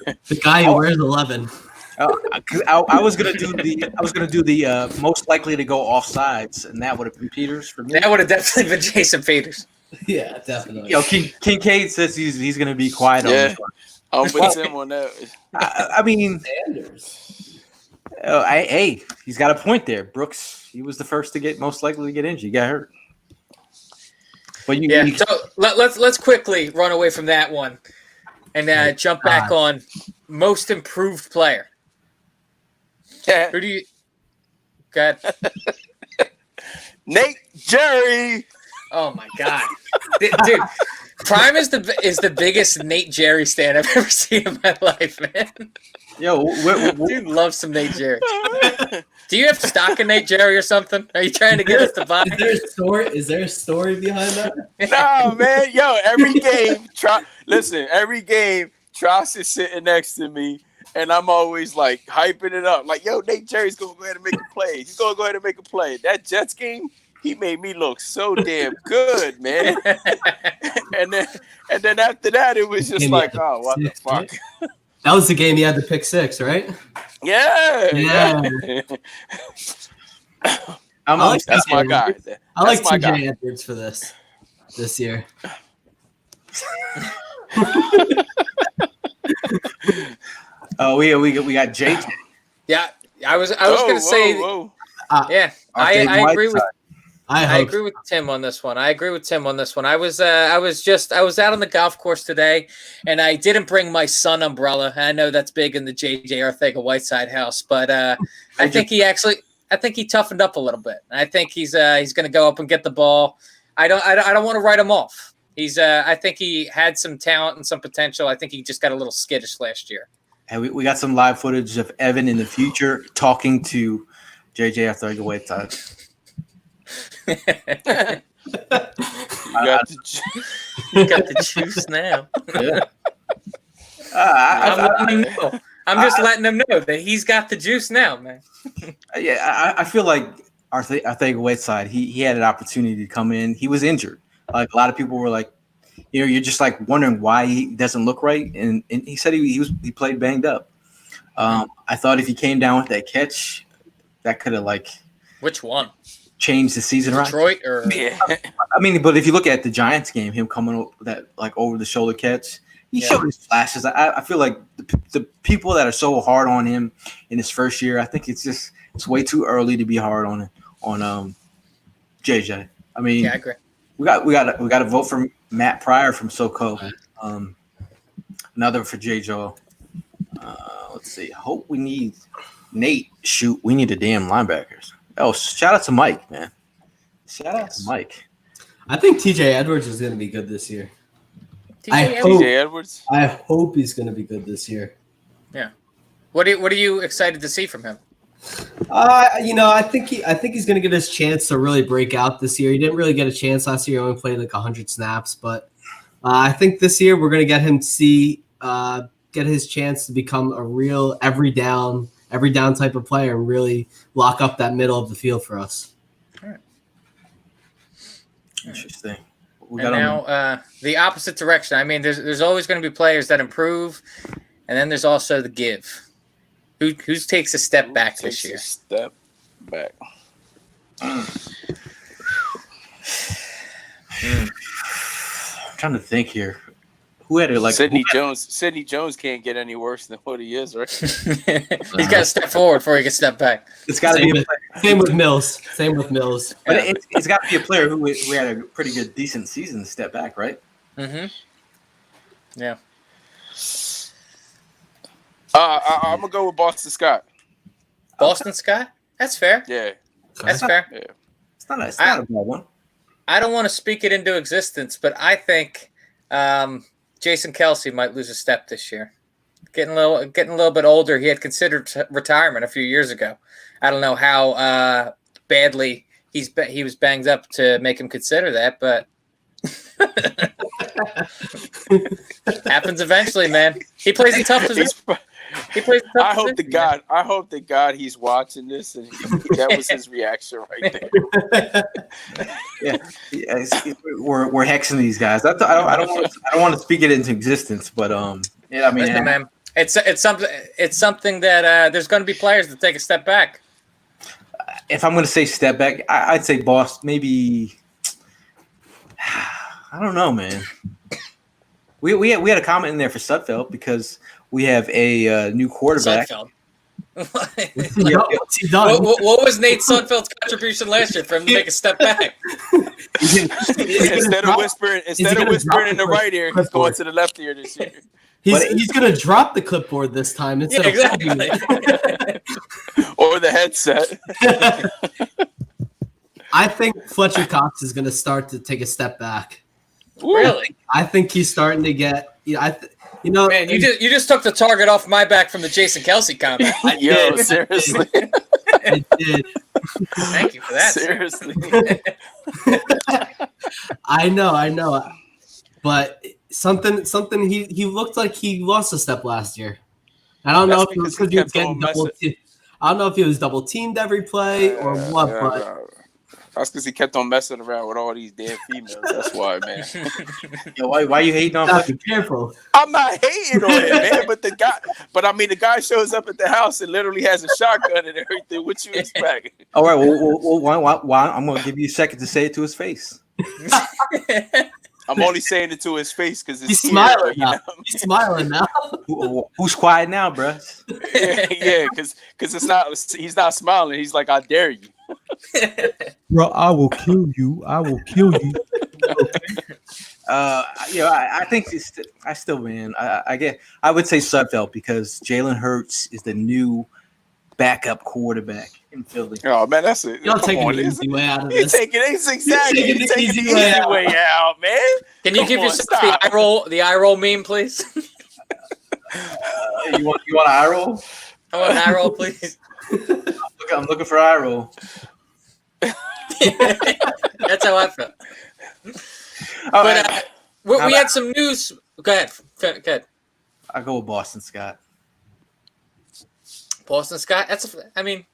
guy who wears 11. I was gonna do the most likely to go offsides, and that would have been Peters for me. That would have definitely been Jason Peters. Yeah, definitely. Yo, Kincaid says he's gonna be quiet on this one. I'm with him on that. I mean, Sanders. Hey, he's got a point there. Brooks, he was the first to get most likely to get injured. He got hurt. But so let's quickly run away from that one and jump back on most improved player. Yeah. Who do you got? Nate Jerry. Oh my God, dude! Prime is the biggest Nate Jerry stan I've ever seen in my life, man. Yo, dude loves some Nate Jerry. Do you have stock in Nate Jerry or something? Are you trying to get us to buy? Is there a story behind that? No, man. Yo, every game, every game, Tross is sitting next to me, and I'm always like hyping it up. Like, yo, Nate Jerry's gonna go ahead and make a play. He's gonna go ahead and make a play. That Jets game, he made me look so damn good, man. and then after that, it was just like, oh, what the fuck? That was the game he had the pick six, right? Yeah. That's my guy. I like TJ Edwards for this year. We got Jake. Yeah, I was gonna say. Yeah, I agree with. I agree with Tim on this one. I was out on the golf course today, and I didn't bring my sun umbrella. I know that's big in the JJ Arthega Whiteside house, but I think he toughened up a little bit. I think he's going to go up and get the ball. I don't want to write him off. He's I think he had some talent and some potential. I think he just got a little skittish last year. And we got some live footage of Evan in the future talking to JJ after I go wait time. You got the juice now. Yeah. I'm just letting him know that he's got the juice now, man. Yeah, I feel like Arthega-Whiteside, he had an opportunity to come in. He was injured. Like a lot of people were like, you're just like wondering why he doesn't look right, and he said he played banged up. I thought if he came down with that catch, that could have like which one changed the season around. Detroit or I mean, but if you look at the Giants game, him coming that like over the shoulder catch, he showed his flashes. I feel like the people that are so hard on him in his first year, I think it's way too early to be hard on JJ. I mean, I agree. We got a vote from Matt Pryor from SoCo. Another for J. Joel. Let's see. I hope we need Nate. Shoot, we need a damn linebackers. Oh, shout out to Mike, man. Shout out to Mike. I think TJ Edwards is going to be good this year. TJ Edwards. I hope he's going to be good this year. Yeah. What are you excited to see from him? I think he's going to get his chance to really break out this year. He didn't really get a chance last year. He only played like 100 snaps, but I think this year we're going to get him to get his chance to become a real every down type of player and really lock up that middle of the field for us. All right. Interesting. Now the opposite direction. I mean, there's always going to be players that improve, and then there's also the give. Who takes a step back this year? Step back. I'm trying to think here. Who had it like Sidney Jones? Sidney Jones can't get any worse than what he is, right? He's got to step forward before he can step back. It's got to be same with Mills. But it's got to be a player who had a pretty good, decent season to step back, right? Mm-hmm. Yeah. I'm gonna go with Boston Scott. Boston Scott? That's fair. Yeah, that's fair. Yeah. It's not a bad one. I don't want to speak it into existence, but I think Jason Kelce might lose a step this year. Getting a little bit older. He had considered retirement a few years ago. I don't know how badly he was banged up to make him consider that, but happens eventually, man. He plays a tough position. I hope to God he's watching this, and that was his reaction right there. Yeah, we're hexing these guys. I don't want to speak it into existence, but yeah, I mean, listen, man, it's something that there's going to be players that take a step back. If I'm going to say step back, I'd say Boston. Maybe I don't know, man. We had a comment in there for Sudfeld because we have a new quarterback. Sudfeld. What was Nate Sudfeld's contribution last year for him to take a step back? Instead of whispering in the right ear, he's going to the left ear this year. He's going to drop the clipboard this time instead of or the headset. I think Fletcher Cox is going to start to take a step back. Really? I think he's starting to get. Man, you just took the target off my back from the Jason Kelce comment. Yo, seriously. I did. Thank you for that. Seriously. I know. But something he looked like he lost a step last year. I don't know if it was because he was getting double teamed. I don't know if he was double teamed every play or what, but. That's because he kept on messing around with all these damn females. That's why, man. Yo, why you hating on him? Careful. I'm not hating on it, man. But the guy shows up at the house and literally has a shotgun and everything. What you expect? All right. Well, why? I'm gonna give you a second to say it to his face. I'm only saying it to his face because he's smiling now. He's smiling now. Who's quiet now, bro? Yeah, because it's not. He's not smiling. He's like, I dare you. Bro, I will kill you. I will kill you. I think I would say Sudfeld because Jalen Hurts is the new backup quarterback. in Philly. Oh man, that's it. Y'all Come taking on, the easy way out of you this. taking it exactly. You're You taking taking the the easy easy way way out, man. Can you give yourself the eye roll meme, please? You want an eye roll? I want an eye roll, please. I'm looking for eye roll. That's how I felt. All But right. we had some news. Go ahead. Go ahead. I go with Boston Scott. Boston Scott. I mean,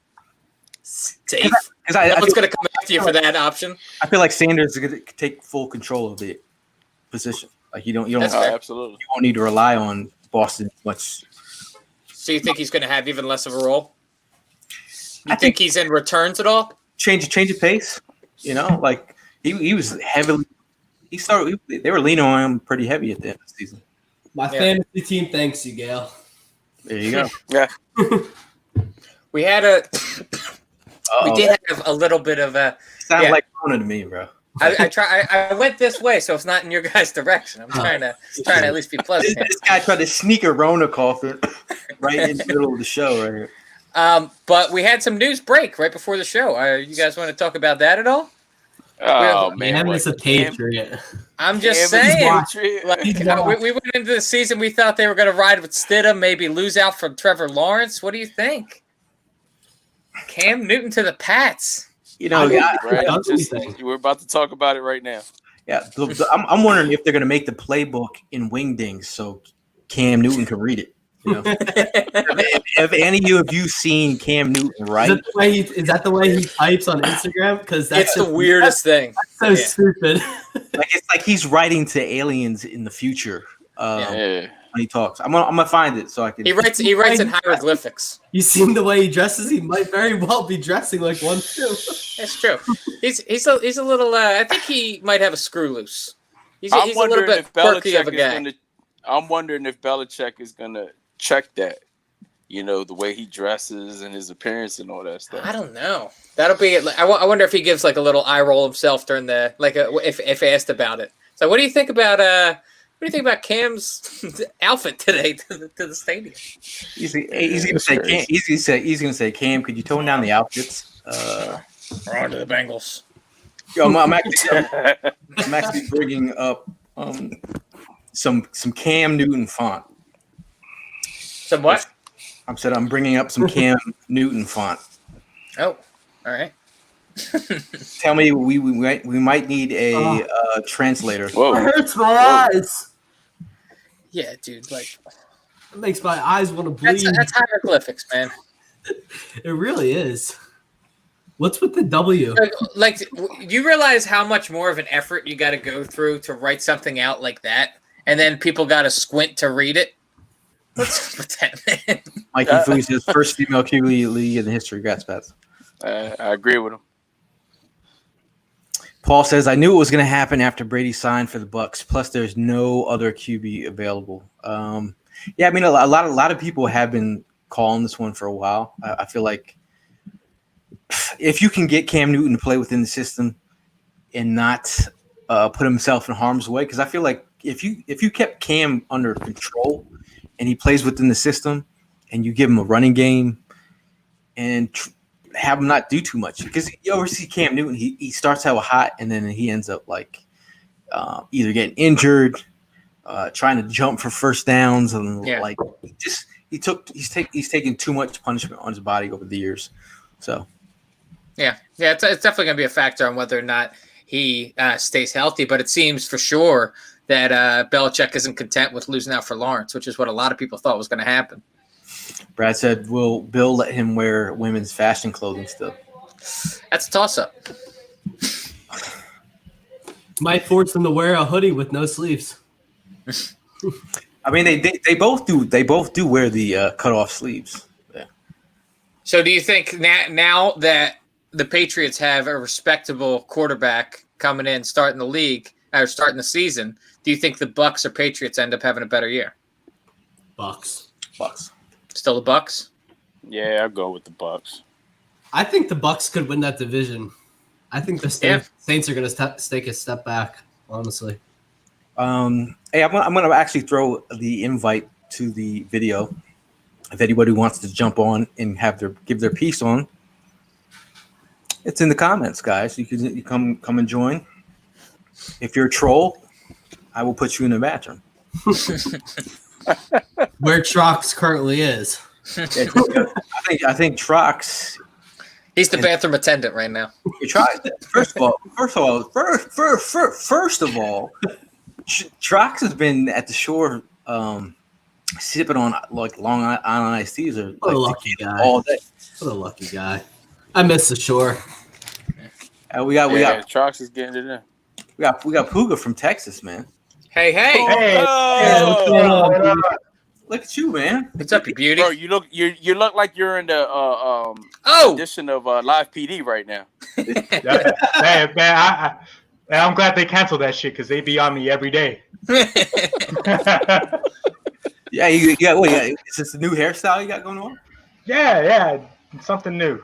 safe. Because No one's going to come after you for that option. I feel like Sanders is going to take full control of the position. Like you don't. Absolutely. You won't need to rely on Boston much. So you think he's going to have even less of a role? You think he's in returns at all? Change of pace. You know, like he was heavily. He started. They were leaning on him pretty heavy at the end of the season. My fantasy team thanks you, Gail. There you go. Yeah. We did have a little bit of a. Sounds like Rona to me, bro. I went this way, so it's not in your guys' direction. I'm trying to at least be pleasant. This guy tried to sneak a Rona cough right in the middle of the show, right here. But we had some news break right before the show. You guys want to talk about that at all? Oh man, Cam is a Patriot. I'm just saying. Like, we went into the season. We thought they were going to ride with Stidham, maybe lose out from Trevor Lawrence. What do you think? Cam Newton to the Pats. You know, we're about to talk about it right now. Yeah, I'm wondering if they're going to make the playbook in wingdings so Cam Newton can read it. You know? Have any of you seen Cam Newton write? Is that the way he types on Instagram? Because that's the weirdest thing. That's so stupid. Like it's like he's writing to aliens in the future. When he talks, I'm gonna find it so I can. He writes in hieroglyphics. You seen the way he dresses? He might very well be dressing like one too. That's true. He's a little. I think he might have a screw loose. He's a little bit quirky of a guy. I'm wondering if Belichick is gonna check that. You know, the way he dresses and his appearance and all that stuff. I don't know. That'll be. I wonder if he gives like a little eye roll himself during the if asked about it. So, what do you think about What do you think about Cam's outfit today to the stadium? He's gonna say, Cam, could you tone down the outfits? We're on to the Bengals. Yo, I'm actually bringing up some Cam Newton font. Some what? I'm bringing up some Cam Newton font. Oh, all right. Tell me, we might need a translator. Whoa. It hurts my eyes. Yeah, dude. Like, it makes my eyes want to bleed. That's hieroglyphics, man. It really is. What's with the W? Like, you realize how much more of an effort you got to go through to write something out like that, and then people got to squint to read it. What's with that, man? Mikey Fu says first female QB league in the history. Congrats, Pats. I agree with him. Paul says, I knew it was going to happen after Brady signed for the Bucs. Plus, there's no other QB available. Yeah, I mean, a lot of people have been calling this one for a while. I feel like if you can get Cam Newton to play within the system and not put himself in harm's way, because I feel like if you kept Cam under control and he plays within the system and you give him a running game and have him not do too much, because you ever see Cam Newton, he starts out hot and then he ends up like either getting injured, trying to jump for first downs, and like he's taking too much punishment on his body over the years. So yeah, it's definitely going to be a factor on whether or not he stays healthy. But it seems for sure that Belichick isn't content with losing out for Lawrence, which is what a lot of people thought was going to happen. Brad said, will Bill let him wear women's fashion clothing still? That's a toss-up. Might force him to wear a hoodie with no sleeves. I mean, they both do. They both do wear the cut-off sleeves. Yeah. So do you think now that the Patriots have a respectable quarterback coming in, starting the league, or starting the season, do you think the Bucs or Patriots end up having a better year? Bucs. Still the Bucs? Yeah, I'll go with the Bucs. I think the Bucs could win that division. I think the Saints are going to take a step back, honestly. Hey, I'm going to actually throw the invite to the video if anybody wants to jump on and give their piece on. It's in the comments, guys. You come and join. If you're a troll, I will put you in the bathroom. Where Trox currently is. I think Trox. He's the bathroom attendant right now. You try. First of all, Trox has been at the shore, sipping on like Long Island iced teas or What a like lucky guy. all day. What a lucky guy. I miss the shore. We got Trox is getting it in. we got Puga from Texas, man. Hey. Hey, what's going on? Look at you, man. What's up, you beauty? Bro, you look like you're in the edition of Live PD right now. Hey, man, I'm glad they canceled that shit because they be on me every day. Yeah, you got what? Is this a new hairstyle you got going on? Yeah, something new.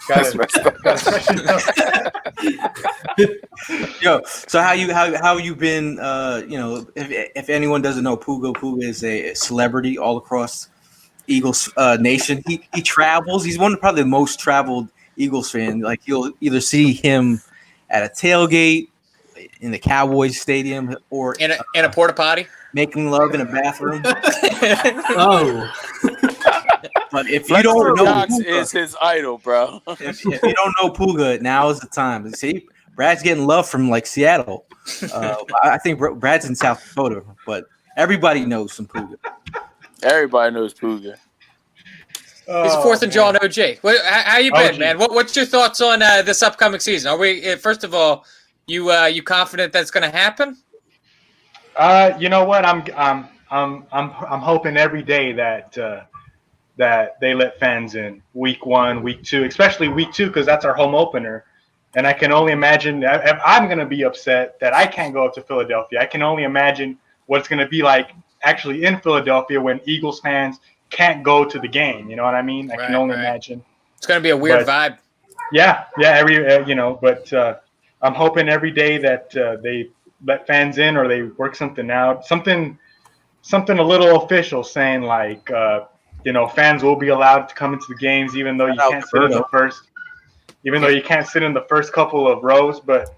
Got Yo, so how you been? If anyone doesn't know, Puga is a celebrity all across Eagles nation. He travels. He's one of probably the most traveled Eagles fan. Like you'll either see him at a tailgate in the Cowboys stadium or in a porta potty, making love in a bathroom. Oh. But if you don't know, Cox is his idol, bro. if you don't know Puga, now is the time. See, Brad's getting love from like Seattle. I think Brad's in South Dakota, but everybody knows some Puga. Everybody knows Puga. He's a 4th and John OG. How you been, man? What's your thoughts on this upcoming season? Are we first of all, you confident that's going to happen? You know what? I'm hoping every day that they let fans in week 1, week 2, especially week 2 because that's our home opener. And I can only imagine if I'm going to be upset that I can't go up to Philadelphia. I can only imagine what it's going to be like actually in Philadelphia when Eagles fans can't go to the game. You know what I mean? I can only imagine. It's going to be a weird vibe. Yeah. But I'm hoping every day that they let fans in or they work something out, something a little official saying like, fans will be allowed to come into the games even though you can't sit in the first. Even though you can't sit in the first couple of rows, but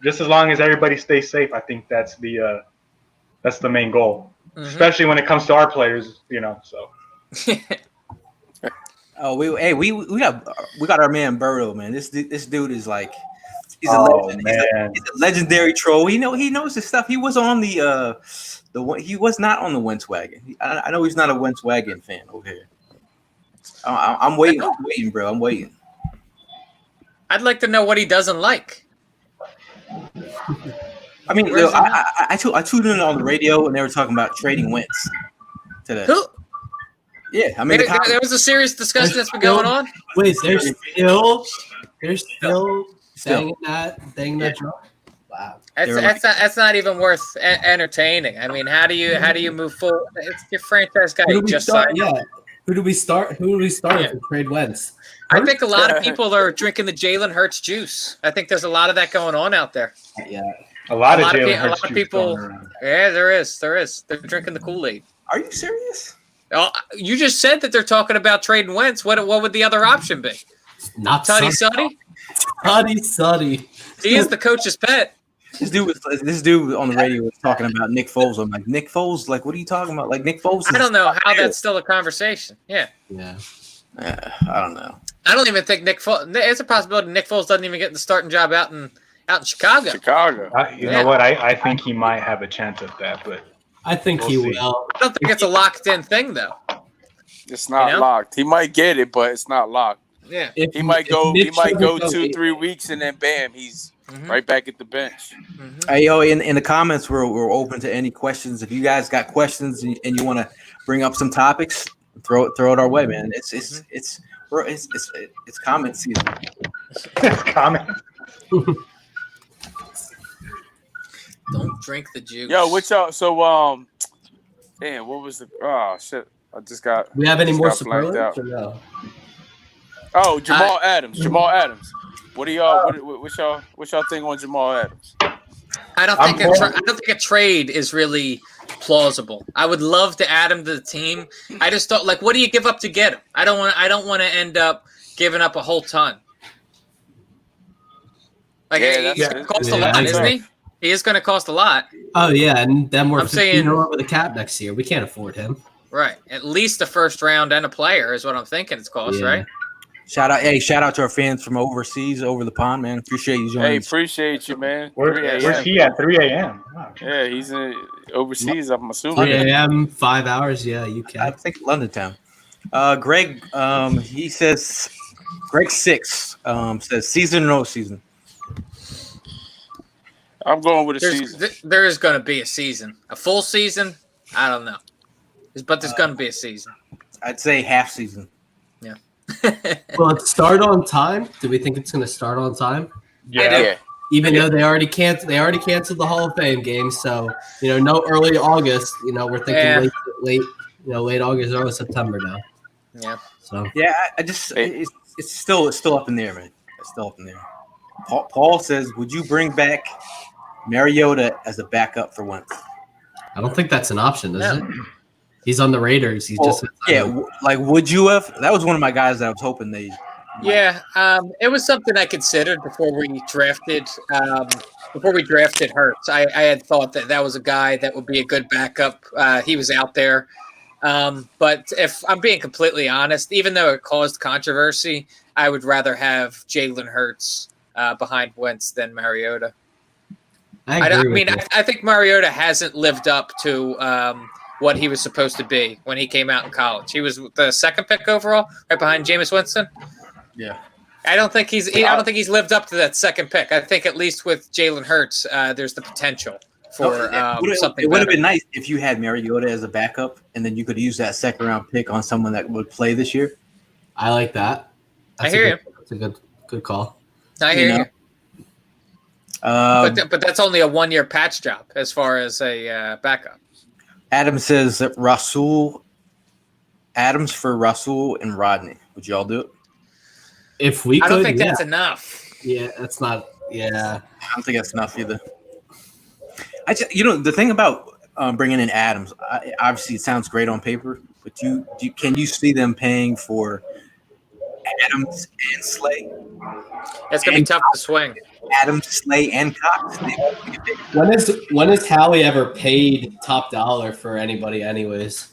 just as long as everybody stays safe, I think that's the main goal. Mm-hmm. Especially when it comes to our players, So. Oh, we got our man Berto, man. This dude is like he's a legend. He's a legendary troll. He knows his stuff. He was on the one. He was not on the Wentz wagon. I know he's not a Wentz wagon fan over here. I'm waiting, bro. I'm waiting. I'd like to know what he doesn't like. I mean, I tuned in on the radio and they were talking about trading Wentz today. Who? Yeah, I mean, there was a serious discussion that's been going on. Wait, they're still saying that drum. Wow, that's not even worth entertaining. I mean, how do you move forward? It's your franchise guy you just signed. Yeah. Who do we start if we trade Wentz? I think a lot of people are drinking the Jalen Hurts juice. I think there's a lot of that going on out there. Yeah. A lot of people. Yeah, there is. They're drinking the Kool-Aid. Are you serious? Oh, you just said that they're talking about trading Wentz. What would the other option be? Not Tuddy Suddy? Tuddy Suddy. He is the coach's pet. This dude on the radio was talking about Nick Foles. I'm like, Nick Foles? Like, what are you talking about? Like, Nick Foles? I don't know how that's still a conversation. Yeah. I don't know. I don't even think Nick Foles. It's a possibility Nick Foles doesn't even get the starting job out in Chicago. You know what? I think he might have a chance at that, but I think he will. I don't think it's a locked-in thing, though. It's not locked. He might get it, but it's not locked. Yeah. He might go 2-3 weeks and then bam, he's right back at the bench. Mm-hmm. Hey, yo, in the comments, we're open to any questions. If you guys got questions and you want to bring up some topics, throw it our way, man. It's comment season. It's comment. Don't drink the juice. Yo, what y'all? So damn, what was the? Oh shit, I just got. We have any more superlatives or no? Oh, Jamal Adams. What do y'all? What's y'all think on Jamal Adams? I don't think a trade is really plausible. I would love to add him to the team. I just thought, like, what do you give up to get him? I don't want to end up giving up a whole ton. Like he's going to cost a lot, isn't he? He is going to cost a lot. Oh yeah, and then we're saying over the cap next year. We can't afford him. Right, at least a first round and a player is what I'm thinking it's cost, right? Shout out to our fans from overseas, over the pond, man. Appreciate you joining. Hey, appreciate you, man. Where's he at? 3 a.m. Wow. Yeah, he's overseas. I'm assuming. 3 a.m. 5 hours. Yeah, UK. I think London town. Greg, he says Greg 6 says season or no season. I'm going with a season. There is going to be a season, a full season. I don't know, but there's going to be a season. I'd say half season. Yeah. Will it start on time? Do we think it's going to start on time? Yeah. Even though they already canceled the Hall of Fame game, so no early August. We're thinking late August, early September now. Yeah. So I just it's still up in there, man. It's still up in there. Paul says, would you bring back Mariota as a backup for Wentz? I don't think that's an option, is it? He's on the Raiders. He's would you have? That was one of my guys that I was hoping they. Yeah, it was something I considered before we drafted. Hurts. I had thought that was a guy that would be a good backup. He was out there, but if I'm being completely honest, even though it caused controversy, I would rather have Jalen Hurts behind Wentz than Mariota. I think Mariota hasn't lived up to what he was supposed to be when he came out in college. He was the second pick overall, right behind Jameis Winston. Yeah, I don't think he's lived up to that second pick. I think at least with Jalen Hurts, there's the potential for something. It would have been nice if you had Mariota as a backup, and then you could use that second round pick on someone that would play this year. I like that. I hear you. That's a good call. I hear you. But that's only a 1-year patch job as far as a backup. Adam says that Adams for Russell and Rodney. Would y'all do it? If we could, I don't think that's enough. Yeah, that's not. Yeah, I don't think that's enough either. The thing about bringing in Adams, obviously it sounds great on paper, but can you see them paying for Adams and Slay? It's gonna be tough to swing. Adams, Slay, and Cox. When has Howie ever paid top dollar for anybody? Anyways,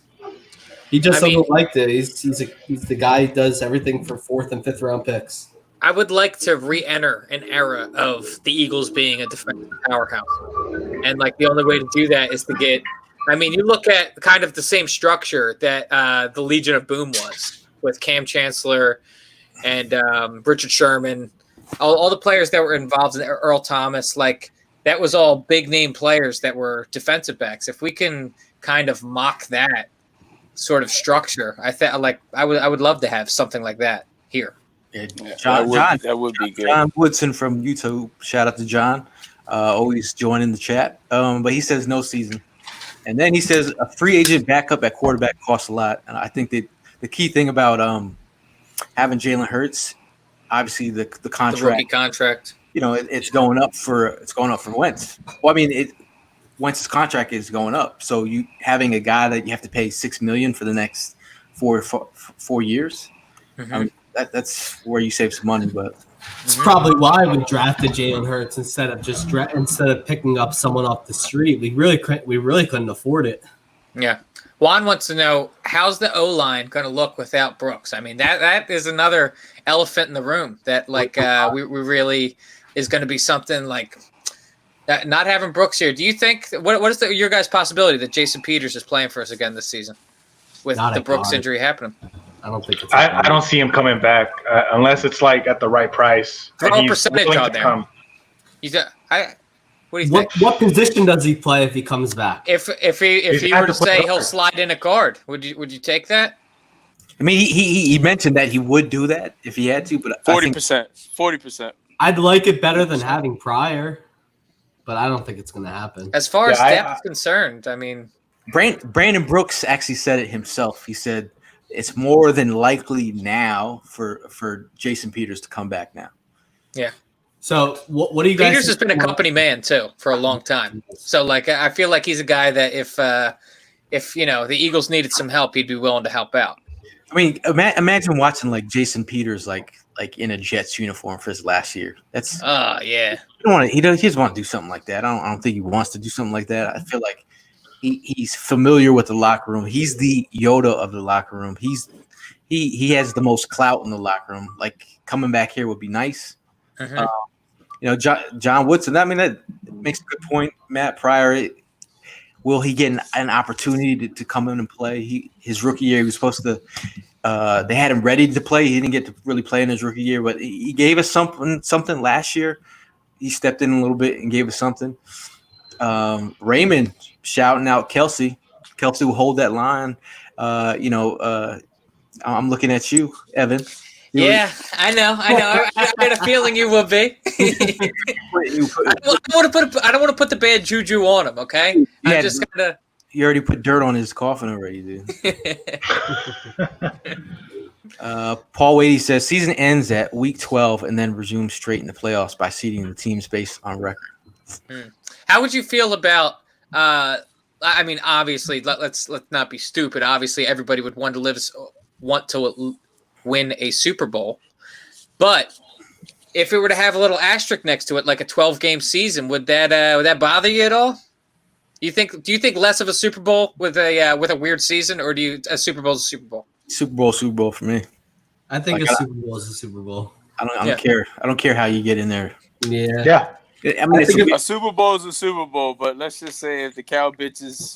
he just doesn't like that. He's the guy who does everything for 4th and 5th round picks. I would like to re-enter an era of the Eagles being a defensive powerhouse, and the only way to do that is to get. You look at kind of the same structure that the Legion of Boom was with Cam Chancellor and Richard Sherman. All the players that were involved in Earl Thomas, that was all big name players that were defensive backs. If we can kind of mock that sort of structure, I would love to have something like that here. Yeah, that would be good. John Woodson from YouTube. Shout out to John. Always joining the chat. But he says no season. And then he says a free agent backup at quarterback costs a lot. And I think that the key thing about having Jalen Hurts, obviously the contract, the rookie contract, it's going up for Wentz. Well, Wentz's contract is going up, so you having a guy that you have to pay $6 million for the next four years. Mm-hmm. That's where you save some money, but it's probably why we drafted Jalen Hurts instead of picking up someone off the street. We really couldn't afford it. Yeah. Juan wants to know, how's the O-line going to look without Brooks? That is another elephant in the room that we really is going to be something not having Brooks here. Do you think what is your guys' possibility that Jason Peters is playing for us again this season with the Brooks injury happening? I don't think it's. I don't see him coming back unless it's at the right price. Throw a percentage on there. What do you think? What position does he play if he comes back? If he were to say he'll slide in a guard, would you take that? He mentioned that he would do that if he had to, but 40%. I'd like it better than having Pryor, but I don't think it's going to happen. As far as depth is concerned, Brandon Brooks actually said it himself. He said it's more than likely now for Jason Peters to come back now. Yeah. So what do you guys? Peters has been a company man too for a long time. So I feel like he's a guy that if the Eagles needed some help, he'd be willing to help out. I mean, imagine watching like Jason Peters like in a Jets uniform for his last year. That's yeah. He doesn't want to do something like that. I don't think he wants to do something like that. I feel like he's familiar with the locker room. He's the Yoda of the locker room. He has the most clout in the locker room. Like coming back here would be nice. Mm-hmm. John Woodson. I mean, that makes a good point. Matt Pryor. Will he get an opportunity to come in and play? His rookie year, he was supposed to. They had him ready to play. He didn't get to really play in his rookie year, but he gave us something last year. He stepped in a little bit and gave us something. Raymond shouting out Kelsey. Kelsey will hold that line. I'm looking at you, Evan. I know. I had a feeling you would be. I don't want to put the bad juju on him. Okay, I'm just gonna. You already put dirt on his coffin already, dude. Paul Wadey says season ends at week 12 and then resumes straight in the playoffs by seeding the teams based on record. How would you feel about? I mean, obviously, let's not be stupid. Obviously, everybody would want to win a Super Bowl, but if it were to have a little asterisk next to it, like a 12-game season, would that bother you at all? Do you think less of a Super Bowl with a weird season, or a Super Bowl is a Super Bowl? Super Bowl for me. I think a Super Bowl is a Super Bowl. I don't care. I don't care how you get in there. Yeah. I mean, a Super Bowl is a Super Bowl, but let's just say if the cow bitches.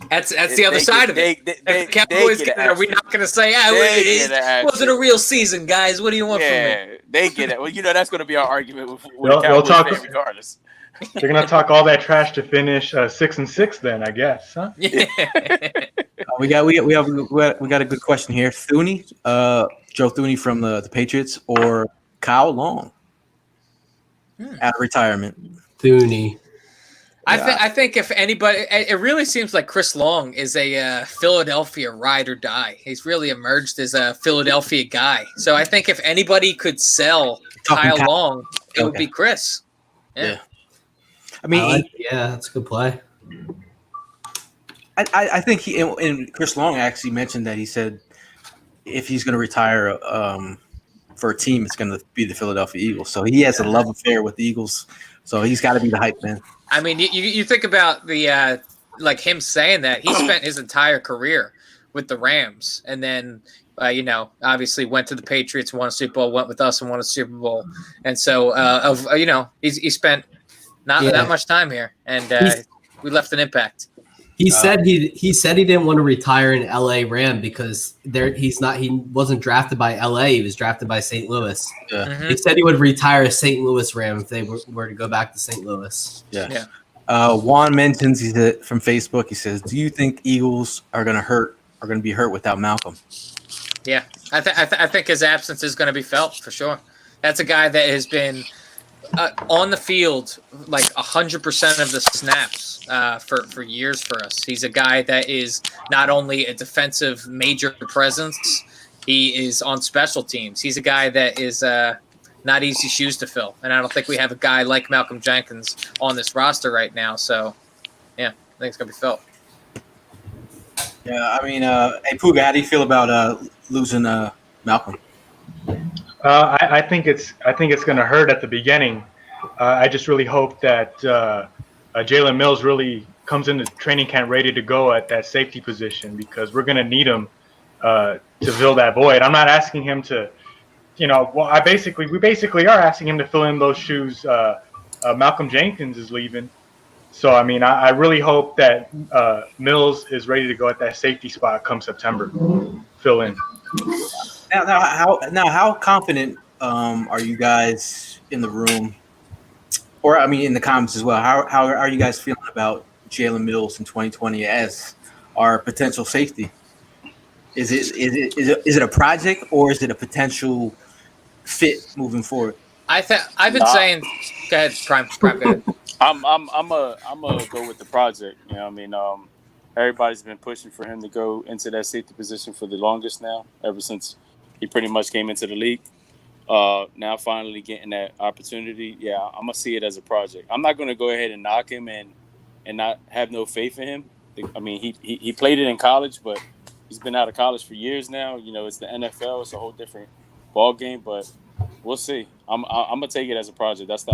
That's the other side of it. If the Cowboys get it, are we not going to say, it wasn't a real season, guys? What do you want from me? Yeah, they get it. Well, that's going to be our argument with the Cowboys fan regardless. They're going to talk all that trash to finish 6-6 then, I guess, huh? Yeah. we got a good question here. Thuney, Joe Thuney from the Patriots, or Kyle Long out of retirement? Thuney. I think if anybody, it really seems like Chris Long is a Philadelphia ride or die. He's really emerged as a Philadelphia guy. So I think if anybody could sell Kyle Long, it would be Chris. Yeah. I mean, that's a good play. I think and Chris Long actually mentioned that he said if he's going to retire for a team, it's going to be the Philadelphia Eagles. So he has a love affair with the Eagles. So he's got to be the hype man. I mean, you think about the like him saying that he spent his entire career with the Rams, and then obviously went to the Patriots, won a Super Bowl, went with us and won a Super Bowl, and so he spent not that much time here, and we left an impact. He said he didn't want to retire in LA Ram because he wasn't drafted by LA, he was drafted by St. Louis. Yeah. Mm-hmm. He said he would retire a St. Louis Ram if they were to go back to St. Louis. Yeah. Juan mentions from Facebook. He says, "Do you think Eagles are going to be hurt without Malcolm?" Yeah, I think his absence is going to be felt for sure. That's a guy that has been on the field like 100% of the snaps for years for us. He's a guy that is not only a defensive major presence, he is on special teams. He's a guy that is not easy shoes to fill, and I don't think we have a guy like Malcolm Jenkins on this roster right now. So, yeah, I think it's gonna be felt. Yeah, I mean, hey Puga, how do you feel about losing Malcolm? I think it's going to hurt at the beginning. I just really hope that Jalen Mills really comes into training camp ready to go at that safety position, because we're going to need him to fill that void. I'm not asking him to, we basically are asking him to fill in those shoes. Malcolm Jenkins is leaving. So, I mean, I really hope that Mills is ready to go at that safety spot come September. Fill in. Now, how confident are you guys in the room, or I mean, in the comments as well? How are you guys feeling about Jalen Mills in 2020 as our potential safety? Is it a project, or is it a potential fit moving forward? I've been saying. Go ahead, Prime. Go ahead. I'm gonna go with the project. Everybody's been pushing for him to go into that safety position for the longest now, ever since he pretty much came into the league. Now finally getting that opportunity, I'm gonna see it as a project. I'm not gonna go ahead and knock him and not have no faith in him. I mean, he played it in college, but He's been out of college for years now. You know, it's the NFL. It's a whole different ball game, but we'll see. I'm gonna take it as a project. That's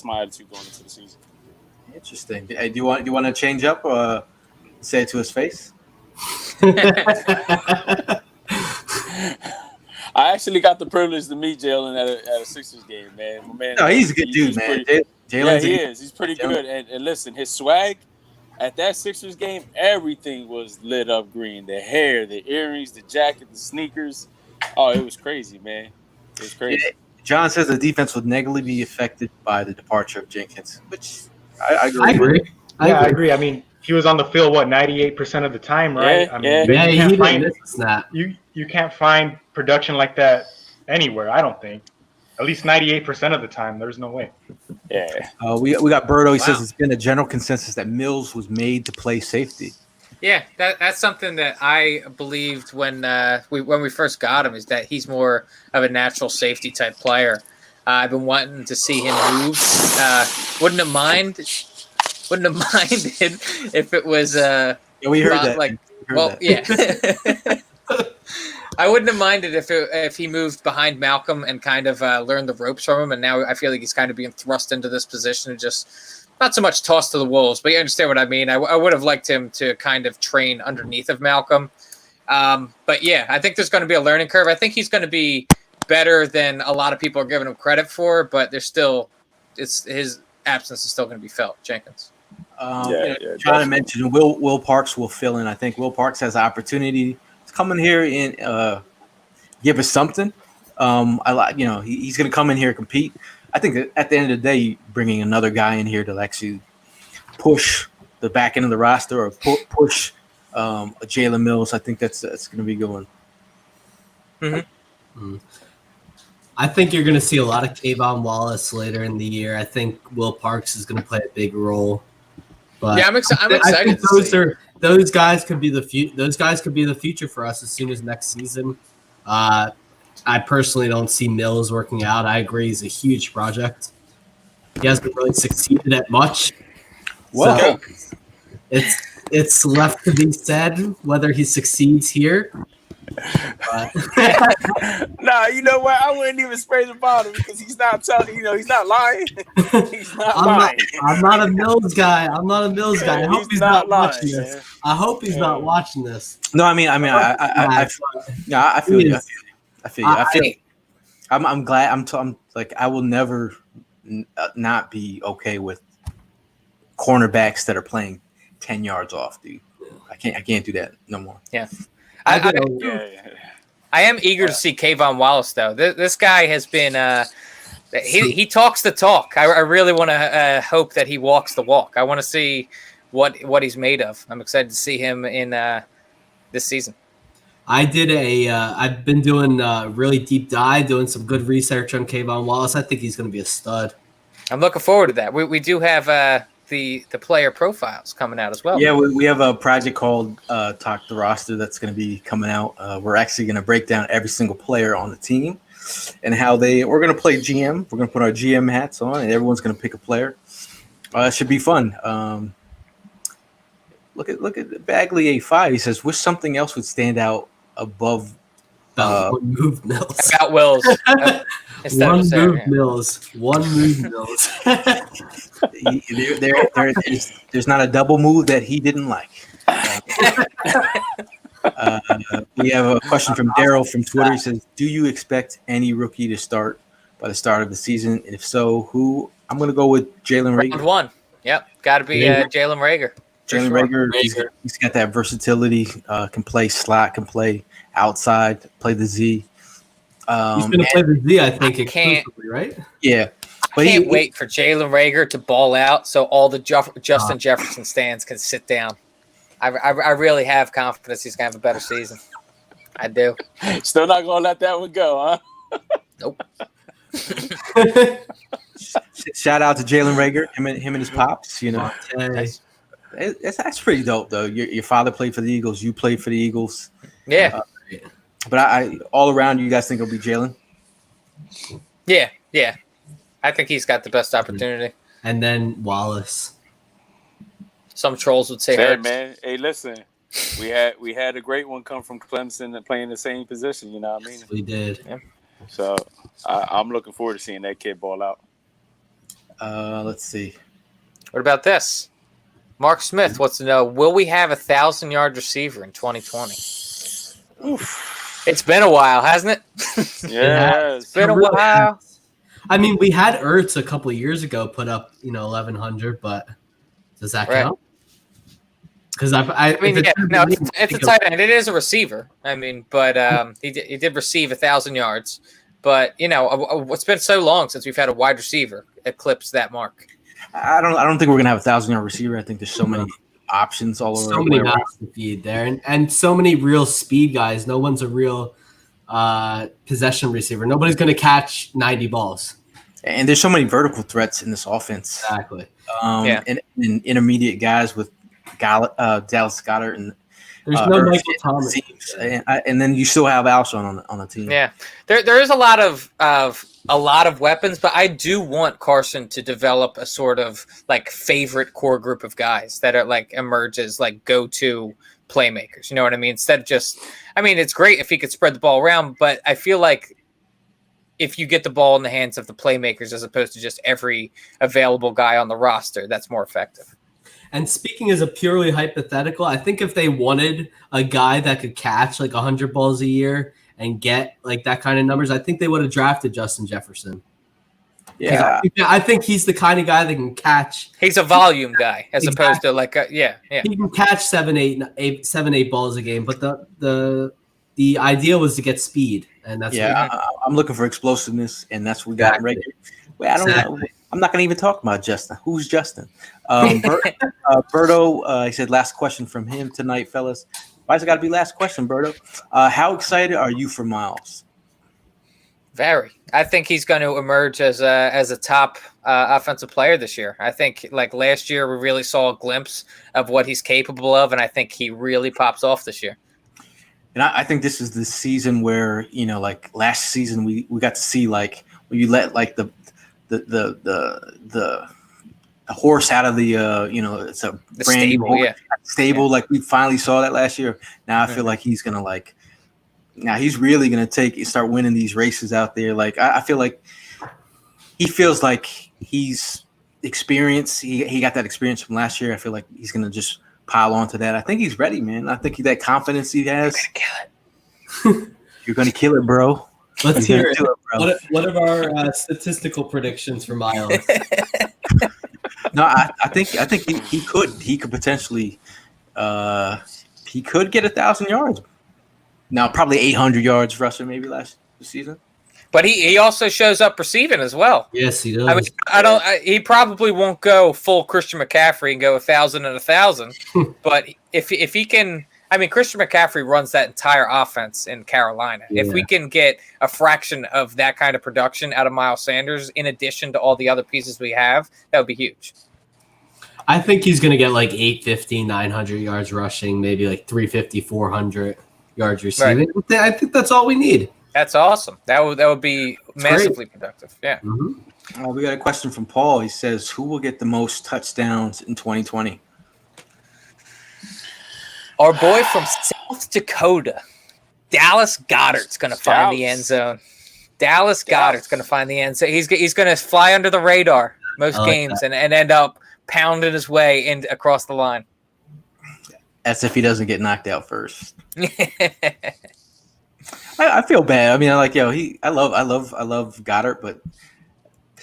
my attitude going into the season. Interesting. Hey, do you want to change up? Say it to his face. I actually got the privilege to meet Jalen at a Sixers game, man. My man, No, he's a good dude, man. Yeah, he is. He's pretty good. And listen, his swag at that Sixers game, everything was lit up green. The hair, the earrings, the jacket, the sneakers. Oh, it was crazy, man. It was crazy. Yeah. John says the defense would negatively be affected by the departure of Jenkins, which I agree. I agree. I mean, he was on the field 98% of the time, right? Yeah, I mean, yeah, you he can't find didn't miss a snap. you can't find production like that anywhere. I don't think. At least 98% of the time, there's no way. Yeah. We got Berto. He says it's been a general consensus that Mills was made to play safety. Yeah, that's something that I believed when we first got him, is that he's more of a natural safety type player. I've been wanting to see him move. Wouldn't have minded if it was. Yeah, we heard that. Like, well, yeah. I wouldn't have minded if he moved behind Malcolm and kind of learned the ropes from him. And now I feel like he's kind of being thrust into this position and just not so much tossed to the wolves, but you understand what I mean. I would have liked him to kind of train underneath of Malcolm. But yeah, I think there's going to be a learning curve. I think he's going to be better than a lot of people are giving him credit for, but his absence is still going to be felt. Jenkins. Trying to mention Will Parks will fill in. I think Will Parks has the opportunity to come in here and give us something. I like, he's going to come in here and compete. I think that at the end of the day, bringing another guy in here to actually push the back end of the roster or push a Jalen Mills, I think that's going to be going. Mm-hmm. I think you're going to see a lot of Kayvon Wallace later in the year. I think Will Parks is going to play a big role. But yeah, I'm excited. I think those guys could be the future for us as soon as next season. I personally don't see Mills working out. I agree, he's a huge project. He hasn't really succeeded at much. Well, so it's left to be said whether he succeeds here. Nah, you know what? I wouldn't even spray the bottle because he's not telling. He's not lying. He's not lying. I'm not a Mills guy. I hope he's not watching this. Man. I hope he's not watching this. No, I feel you. I'm glad. I'm like, I will never not be okay with cornerbacks that are playing 10 yards off, dude. I can't do that no more. Yeah. I am eager to see Kayvon Wallace, though. This guy has been he talks the talk. I really want to hope that he walks the walk. I want to see what he's made of. I'm excited to see him in this season. I've been doing a really deep dive, doing some good research on Kayvon Wallace. I think he's going to be a stud. I'm looking forward to that. We do have the player profiles coming out as well. Yeah, we have a project called Talk the Roster that's going to be coming out. We're actually going to break down every single player on the team and how we're going to play GM. We're going to put our GM hats on, and everyone's going to pick a player. It should be fun. Look at Bagley A5. He says, wish something else would stand out above one move Mills. About Wills. One move Mills. There's not a double move that he didn't like. We have a question from Daryl from Twitter. He says, do you expect any rookie to start by the start of the season? And if so, who? I'm going to go with Jalen Reagor. Round one. Yep. Got to be Jalen Reagor. Jalen Reagor, he's got that versatility, can play slot, can play outside, play the Z. He's going to play the Z, I think, exclusively, right? Yeah. But I can't wait for Jalen Reagor to ball out so all the Justin Jefferson stands can sit down. I really have confidence he's going to have a better season. I do. Still not going to let that one go, huh? Nope. Shout out to Jalen Reagor, him and his pops, That's pretty dope, though. Your father played for the Eagles. You played for the Eagles. Yeah. But I all around, you guys think it'll be Jalen? Yeah. I think he's got the best opportunity. And then Wallace. Some trolls would say Hey, Hurts. man. Hey, listen. We had a great one come from Clemson and playing the same position. You know what I mean? We did. Yeah. So I'm looking forward to seeing that kid ball out. Let's see. What about this? Mark Smith wants to know: will we have a 1,000-yard receiver in 2020? Oof. It's been a while, hasn't it? Yeah, It's been a while. I mean, we had Ertz a couple of years ago put up 1,100, but does that count? Because I mean, it's a tight end. It is a receiver. I mean, but he did receive 1,000 yards. But it's been so long since we've had a wide receiver eclipse that mark. I don't think we're gonna have a 1,000-yard receiver. I think there's so many options all over. So many guys to feed there, and so many real speed guys. No one's a real possession receiver. Nobody's gonna catch 90 balls. And there's so many vertical threats in this offense. Exactly. And intermediate guys with Dallas Goedert and there's no Michael Thomas. And then you still have Alshon on the team. Yeah, there is a lot of weapons, but I do want Carson to develop a sort of like favorite core group of guys that are like emerge as like go-to playmakers. You know what I mean? Instead of just, I mean, it's great if he could spread the ball around, but I feel like if you get the ball in the hands of the playmakers as opposed to just every available guy on the roster, that's more effective. And speaking as a purely hypothetical, I think if they wanted a guy that could catch like 100 balls a year and get like that kind of numbers, I think they would have drafted Justin Jefferson. Yeah, I think he's the kind of guy that can catch. He's a volume guy as opposed to like yeah. He can catch 7-8 balls a game, but the idea was to get speed, and that's I'm looking for explosiveness, and that's what we got right. Well, I don't know. I'm not going to even talk about Justin. Who's Justin? Berto, he said, last question from him tonight, fellas. Why's it got to be last question, Berto? How excited are you for Miles? Very. I think he's going to emerge as a top offensive player this year. I think like last year we really saw a glimpse of what he's capable of, and I think he really pops off this year. And I think this is the season where, like last season we got to see like when you let like the horse out of the it's a the brand stable, new stable. Like we finally saw that last year. Now I feel like he's gonna he's really gonna start winning these races out there. Like I feel like he feels like he's experienced. He got that experience from last year. I feel like he's gonna just pile onto that. I think he's ready, man. I think that confidence he has. You're gonna kill it, bro. Let's hear it. What are our statistical predictions for Miles? No, I think he could potentially he could get 1,000 yards. Now probably 800 yards rushing maybe last season. But he also shows up receiving as well. Yes, he does. I mean, he probably won't go full Christian McCaffrey and go 1,000 and 1,000. But if he can, I mean, Christian McCaffrey runs that entire offense in Carolina. Yeah. If we can get a fraction of that kind of production out of Miles Sanders, in addition to all the other pieces we have, that would be huge. I think he's going to get like 850, 900 yards rushing, maybe like 350, 400 yards receiving. Right. I think that's all we need. That's awesome. That would be massively productive. Yeah. Mm-hmm. We got a question from Paul. He says, who will get the most touchdowns in 2020? Our boy from South Dakota, Dallas Goedert's going to find the end zone. Dallas Goedert's going to find the end zone. He's going to fly under the radar most games and end up pounding his way in across the line. As if he doesn't get knocked out first. I feel bad. I mean, I love Goedert, but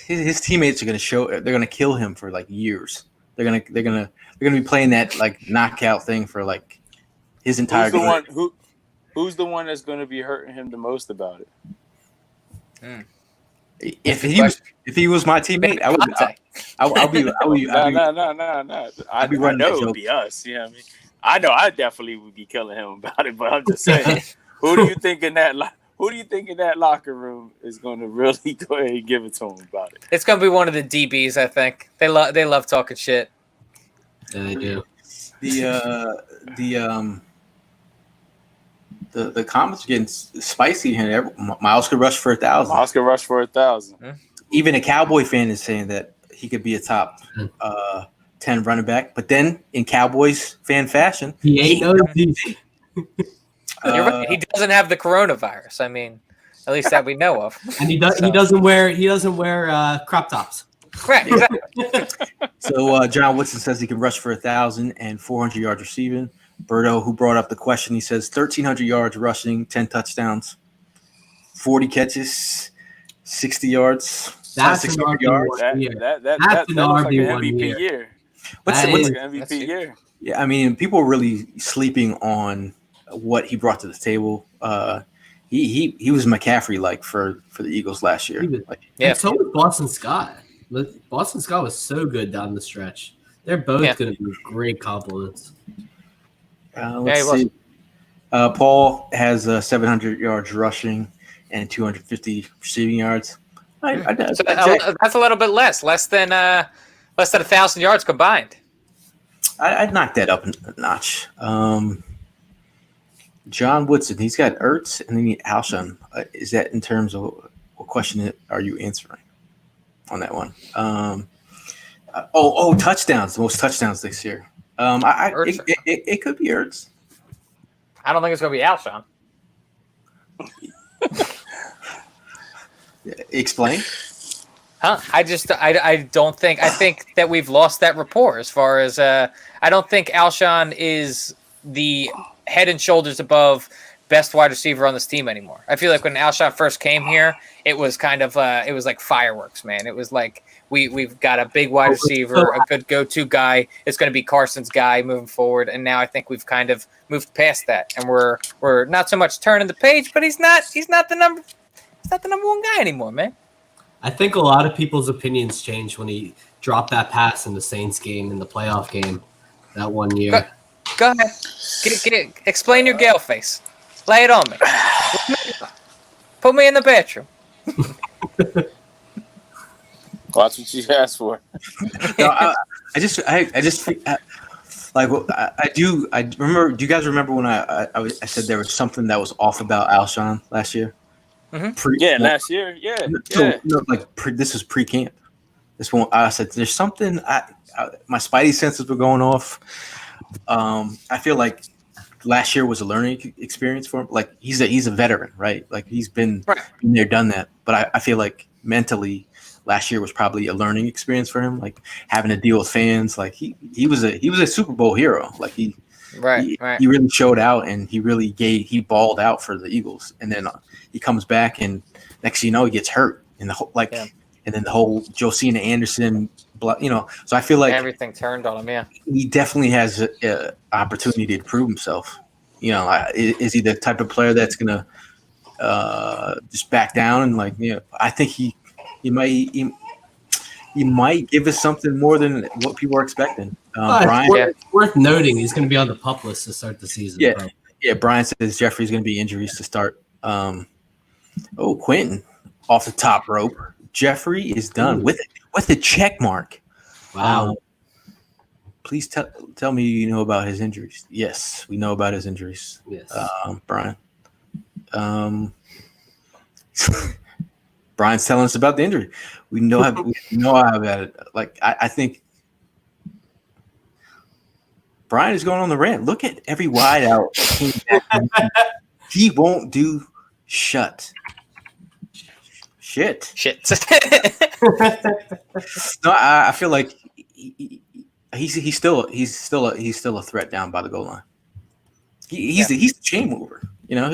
his teammates are going to they're going to kill him for like years. They're going to be playing that like knockout thing for like his entire game. Who's the one that's going to be hurting him the most about it? If he was my teammate, I'll be running. It would be us. Yeah, I mean, I know I definitely would be killing him about it, but I'm just saying, who do you think in that locker room is going to really go ahead and give it to him about it? It's going to be one of the DBs. I think they love talking shit. Yeah, they do. The comments are getting spicy here. Miles could rush for 1,000. Miles could rush for 1,000. Even a Cowboy fan is saying that he could be a top 10 running back. But then in Cowboys fan fashion, He ain't no thief. You're right. He doesn't have the coronavirus. I mean, at least that we know of. And he doesn't wear crop tops. Right, exactly. So John Woodson says he can rush for 1,000 and 400 yards receiving. Berto, who brought up the question, he says 1,300 yards rushing, 10 touchdowns, 40 catches, 60 yards. That's an RB1 year. That's an RB1 year. What's like an MVP year. Yeah, I mean, people are really sleeping on what he brought to the table. He was McCaffrey like for the Eagles last year. And so was Boston Scott. Boston Scott was so good down the stretch. They're both going to be great compliments. Let's see. Paul has 700 yards rushing and 250 receiving yards. That's a little bit less than 1,000 yards combined. I'd knock that up a notch. John Woodson, he's got Ertz and then Alshon. Is that in terms of what question are you answering on that one? Touchdowns, the most touchdowns this year. It could be Ertz. I don't think it's going to be Alshon. Explain. Huh? I don't think. I think that we've lost that rapport as far as I don't think Alshon is the head and shoulders above best wide receiver on this team anymore. I feel like when Alshon first came here, it was kind of it was like fireworks, man. It was like we've got a big wide receiver, a good go-to guy. It's going to be Carson's guy moving forward, and now I think we've kind of moved past that, and we're not so much turning the page, but he's not the number one guy anymore, man. I think a lot of people's opinions changed when he dropped that pass in the Saints game, in the playoff game that one year. Go ahead. Explain your Gale face. Lay it on me. Put me in the bedroom. Watch what you asked for. No, I remember. Do you guys remember when I said there was something that was off about Alshon last year? Mm-hmm. Last year. Yeah. This was pre-camp. This one, I said there's something. My spidey senses were going off. I feel like last year was a learning experience for him. Like he's a veteran, right? Like he's been there, done that. But I feel like mentally, last year was probably a learning experience for him. Like having to deal with fans. Like he was a Super Bowl hero. Like he really showed out, and he balled out for the Eagles. And then he comes back, and next thing you know, he gets hurt. And and then the whole Josina Anderson, so I feel like everything turned on him. Yeah, he definitely has an opportunity to prove himself. Is he the type of player that's gonna just back down and I think he might give us something more than what people are expecting. Brian, it's worth noting he's going to be on the PUP list to start the season. Yeah. Brian says Jeffrey's going to be injuries to start. Quentin off the top rope. Jeffrey is done with a check mark. Wow. Please tell me you know about his injuries. Yes, we know about his injuries. Yes, Brian. Brian's telling us about the injury. We know how about it. Like I think Brian is going on the rant. Look at every wide out. He won't do shit. No, I feel like he's still a threat down by the goal line. He's the chain mover. You don't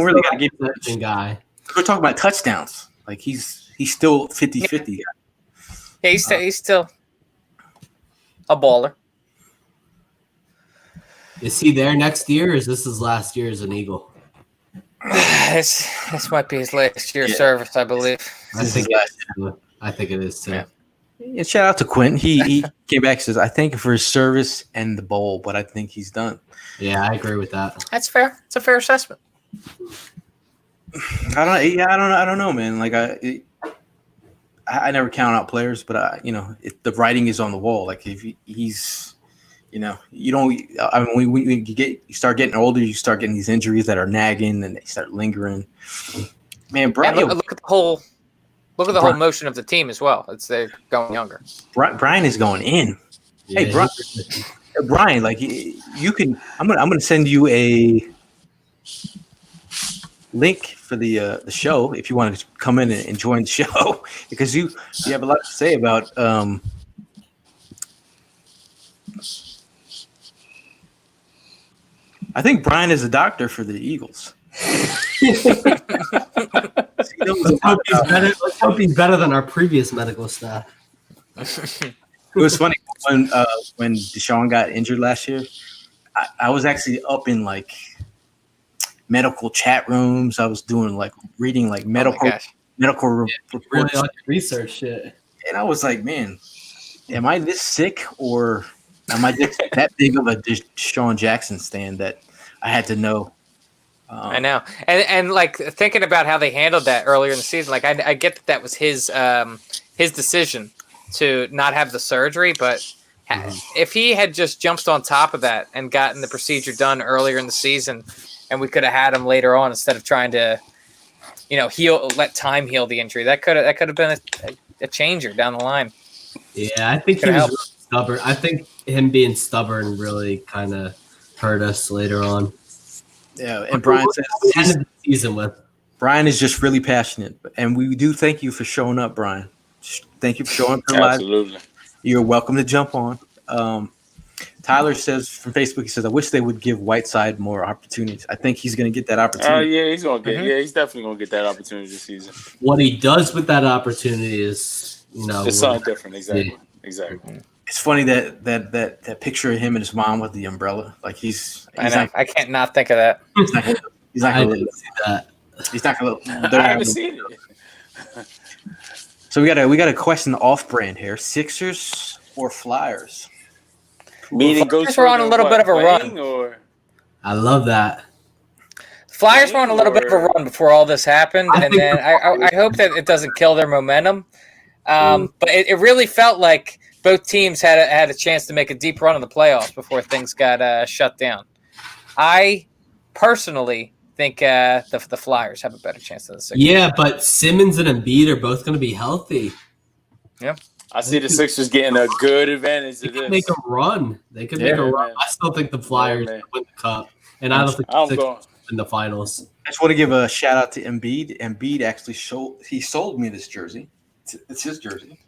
really got to give that guy. We're talking about touchdowns. Like he's still 50-50. Yeah, he's still a baller. Is he there next year, or is this his last year as an Eagle? This might be his last year of service, I believe. I think it is too. Yeah, shout out to Quentin. He came back and says, "I thank him for his service and the bowl, but I think he's done." Yeah, I agree with that. That's fair. It's a fair assessment. I don't know, man. Like I never count out players, but the writing is on the wall. Like if he's, you don't. I mean, when you start getting older, you start getting these injuries that are nagging and they start lingering. Man, Brian, look at the whole motion of the team as well. They're going younger. Brian is going in. Hey, Brian, like you can. I'm gonna send you a link for the show if you want to come in and join the show because you have a lot to say about. I think Brian is a doctor for the Eagles. Let's hope he's better than our previous medical staff. It was funny when Deshaun got injured last year. I was actually up in like medical chat rooms. I was doing like reading like medical reports, really like research shit. And I was like, man, am I this sick or am I just that big of a Deshaun Jackson stan that I had to know? I know, and like thinking about how they handled that earlier in the season, like I get that was his decision to not have the surgery, but if he had just jumped on top of that and gotten the procedure done earlier in the season, and we could have had him later on instead of trying to, let time heal the injury, that could have been a changer down the line. Yeah, I think he was really stubborn. I think him being stubborn really kind of hurt us later on. Yeah, and Brian says Brian is just really passionate, and we do thank you for showing up, Brian. Thank you for showing up. Absolutely, you're welcome to jump on. Tyler says from Facebook, he says, "I wish they would give Whiteside more opportunities." I think he's going to get that opportunity. Yeah, he's going to get. Yeah, he's definitely going to get that opportunity this season. What he does with that opportunity is, it's something different. Exactly. It's funny that picture of him and his mom with the umbrella. Like I can't not think of that. He's not going to see that. He's not going to. I haven't seen it. So we got a question off brand here: Sixers or Flyers? Meaning Flyers were on a little bit of a run. I love that. Flyers were on a little bit of a run before all this happened, and then I hope that it doesn't kill their momentum. But it really felt like both teams had a chance to make a deep run in the playoffs before things got shut down. I personally think the Flyers have a better chance than the Sixers. Yeah, but Simmons and Embiid are both going to be healthy. Yeah. I see the Sixers getting a good advantage of this. Make a run. They could make a run. I still think the Flyers win the cup, and I don't think the Sixers in the finals. I just want to give a shout out to Embiid. Embiid actually sold me this jersey. It's his jersey.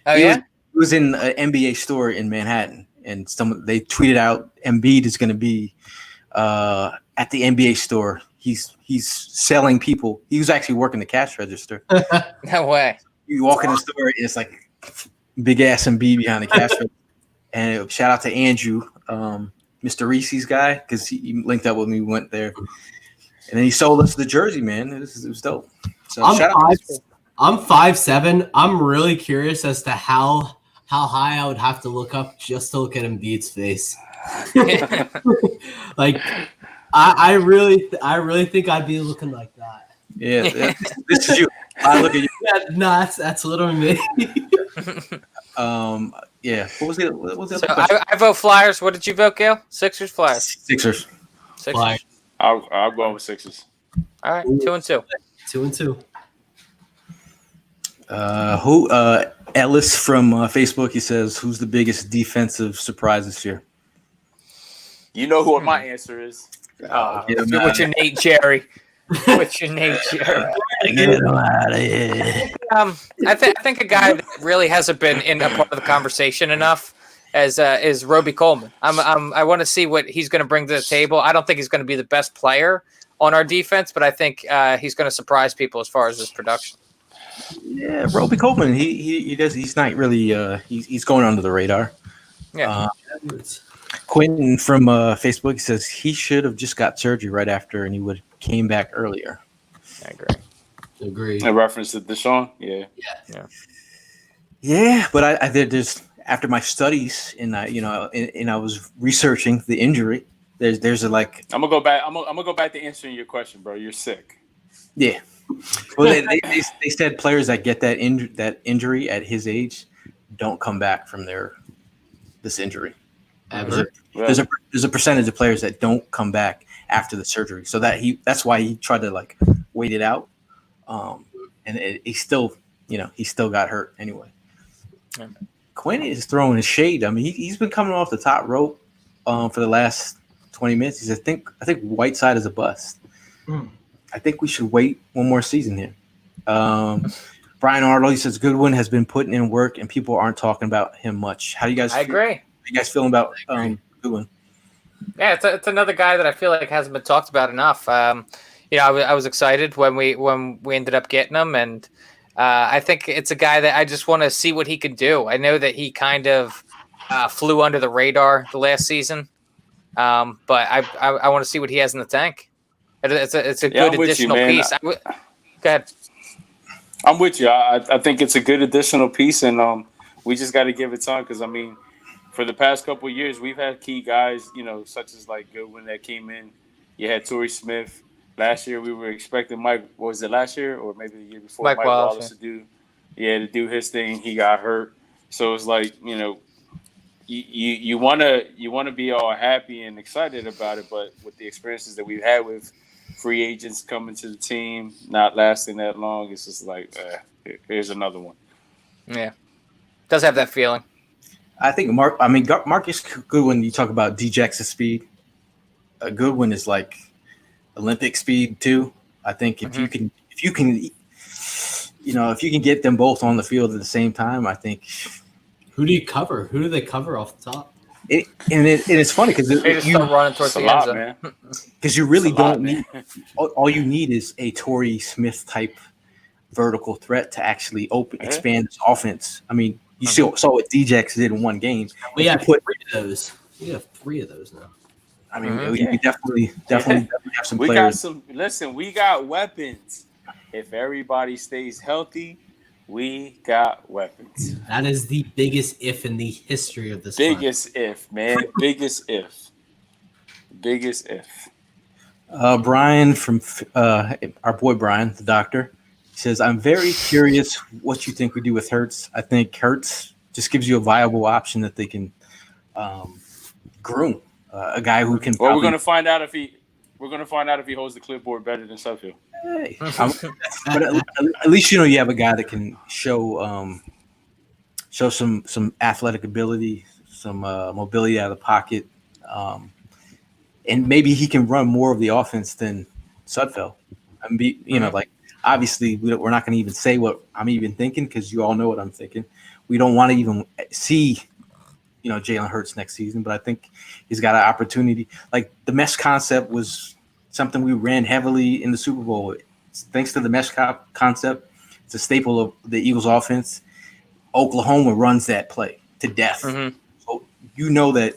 Oh, He was in an NBA store in Manhattan, and they tweeted out Embiid is going to be at the NBA store. He's selling people. He was actually working the cash register. No way. You walk in the store, and it's like big ass Embiid behind the cash register. And shout out to Andrew, Mr. Reese's guy, because he linked up with me. We went there, and then he sold us the jersey. Man, it was dope. So I'm 5'7". I'm really curious as to how high I would have to look up just to look at Embiid's face. Like, I really think I'd be looking like that. Yeah, this is you. I look at you. No, that's literally me. Yeah. What was the So other question? I vote Flyers. What did you vote, Gail? Sixers, Flyers. Sixers. Flyers. I'll go with Sixers. All right, 2-2. 2-2. Ellis from Facebook, he says, who's the biggest defensive surprise this year? You know what my answer is. What's your Nate Jerry? What's your Nate Jerry? Get him out of here. I think a guy that really hasn't been in a part of the conversation enough is Roby Coleman. I want to see what he's going to bring to the table. I don't think he's going to be the best player on our defense, but I think he's going to surprise people as far as his production. Yeah, Roby Coleman. He does. He's not really. He's going under the radar. Yeah. Quentin from Facebook says he should have just got surgery right after, and he would have came back earlier. I agree. In reference to Deshaun, yeah. But there's after my studies and I was researching the injury. There's a like. I'm gonna go back. I'm gonna go back to answering your question, bro. You're sick. Yeah. Well, they said players that get that injury at his age don't come back from this injury. There's a percentage of players that don't come back after the surgery, so that's why he tried to like wait it out, and he still got hurt anyway. Quinn is throwing his shade. I mean, he's been coming off the top rope for the last 20 minutes. He said, I think Whiteside is a bust. I think we should wait one more season here. Brian Arnold, he says Goodwin has been putting in work and people aren't talking about him much. How do you guys I agree. How you guys feeling about Goodwin? Yeah, it's another guy that I feel like hasn't been talked about enough. I was excited when we ended up getting him, and I think it's a guy that I just want to see what he can do. I know that he kind of flew under the radar the last season, but I want to see what he has in the tank. It's a good additional piece. Go ahead. I'm with you. I think it's a good additional piece, and we just got to give it time because, I mean, for the past couple of years, we've had key guys, such as like Goodwin that came in. You had Torrey Smith. Last year, we were expecting Mike. What was it last year, or maybe the year before? Mike Wallace to do his thing. He got hurt, so it's like you want to be all happy and excited about it, but with the experiences that we've had with free agents coming to the team, not lasting that long, it's just like here's another one. Yeah, does have that feeling. I think Marcus Goodwin. You talk about Djax's speed. Goodwin is like Olympic speed too. I think if you can, if you can get them both on the field at the same time, I think. Who do you cover? Who do they cover off the top? It's funny because they just start running towards the end zone. Because you really don't need. All you need is a Torrey Smith type vertical threat to actually expand this offense. I mean, you saw what Djax did in one game. We have 3 of those. We have 3 of those now. I mean, we definitely have some players. We got weapons. If everybody stays healthy, we got weapons. That is the biggest if in the history of this. Biggest if, man. Biggest if. Biggest if. Brian from our boy Brian, the doctor, says, I'm very curious what you think we do with Hurts. I think Hurts just gives you a viable option that they can groom. A guy who can. Well, we're going to find out if he holds the clipboard better than Suffield. Hey, but at least you have a guy that can show some athletic ability, some mobility out of the pocket, and maybe he can run more of the offense than Sudfeld. Like obviously we're not going to even say what I'm even thinking because you all know what I'm thinking. We don't want to even see. Jalen Hurts next season, but I think he's got an opportunity. Like the mesh concept was something we ran heavily in the Super Bowl. Thanks to the mesh concept, it's a staple of the Eagles offense. Oklahoma runs that play to death. Mm-hmm. So that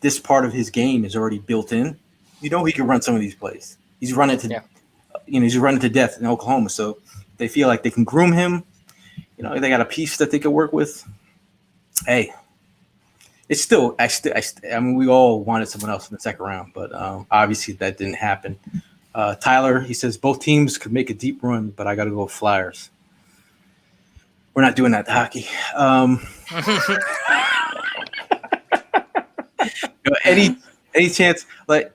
this part of his game is already built in. He can run some of these plays. He's running to, he's running to death in Oklahoma. So they feel like they can groom him. They got a piece that they can work with. Hey. It's still, we all wanted someone else in the second round, but obviously that didn't happen. Tyler, he says, both teams could make a deep run, but I got to go with Flyers. We're not doing that to hockey. Any chance? Like,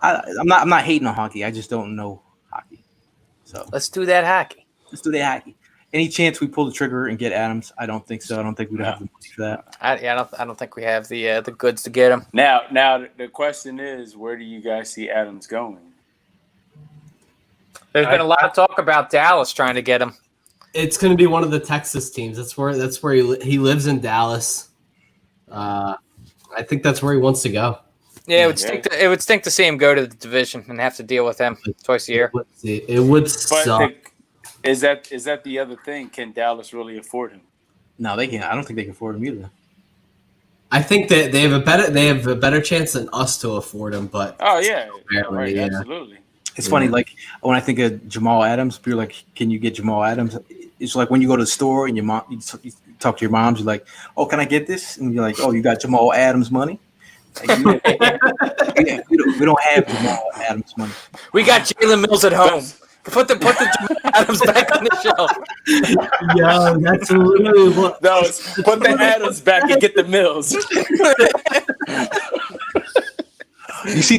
I'm not hating on hockey. I just don't know hockey. So let's do that hockey. Any chance we pull the trigger and get Adams? I don't think so. I don't think we'd have the money for that. I don't think we have the goods to get him. Now the question is, where do you guys see Adams going? There's been a lot of talk about Dallas trying to get him. It's going to be one of the Texas teams. That's where he lives in Dallas. I think that's where he wants to go. Yeah, it would stink to see him go to the division and have to deal with him twice a year. It would suck. Is that the other thing? Can Dallas really afford him? No, they can't. I don't think they can afford him either. I think that they have a better chance than us to afford him. But absolutely. It's funny, like when I think of Jamal Adams, people are like, "Can you get Jamal Adams?" It's like when you go to the store and you talk to your moms, you're like, "Oh, can I get this?" And you're like, "Oh, you got Jamal Adams money?" Like, we don't have Jamal Adams money. We got Jalen Mills at home. Put the Jamal Adams back on the shelf. Yeah, that's literally what. No, put the Adams back and get the Mills. You see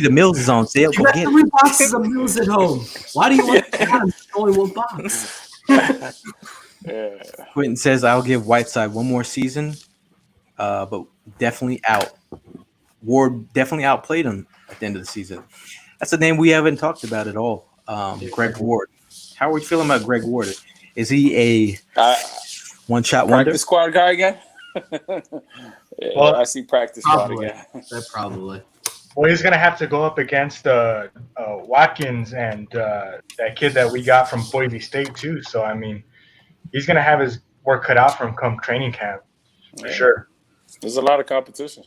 the Mills is on sale. You got 3 boxes of Mills at home. Why do you want Adams? Only 1 box. Yeah. Quentin says I'll give Whiteside one more season, but definitely out. Ward definitely outplayed him at the end of the season. That's a name we haven't talked about at all. Greg Ward. How are we feeling about Greg Ward? Is he a one-shot wonder? Practice squad guy again? Well, I see practice squad Probably. again. Probably. Well, he's gonna have to go up against Watkins and that kid that we got from Boise State too. So I mean, he's gonna have his work cut out for him come training camp for sure. There's a lot of competition.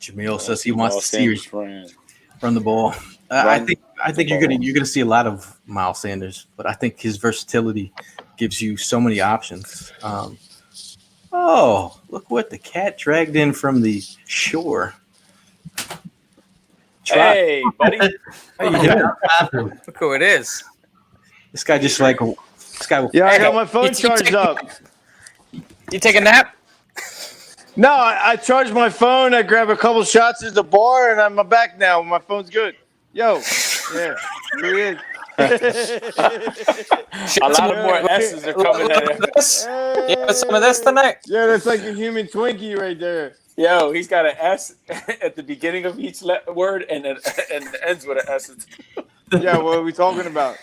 Jamil says he wants to see run the ball. I think you're gonna see a lot of Miles Sanders, but I think his versatility gives you so many options. Oh, look what the cat dragged in from the shore. Hey, buddy. Look who it is. This guy just like this guy. Yeah, I got my phone charged up. You take a nap? No, I charged my phone. I grab a couple shots at the bar, and I'm back now. My phone's good. Yo, yeah, here he is. A lot of more S's are coming at him. Yeah, some of this tonight. Yeah, that's like a human Twinkie right there. Yo, he's got an S at the beginning of each word and ends with an S. Yeah, what are we talking about?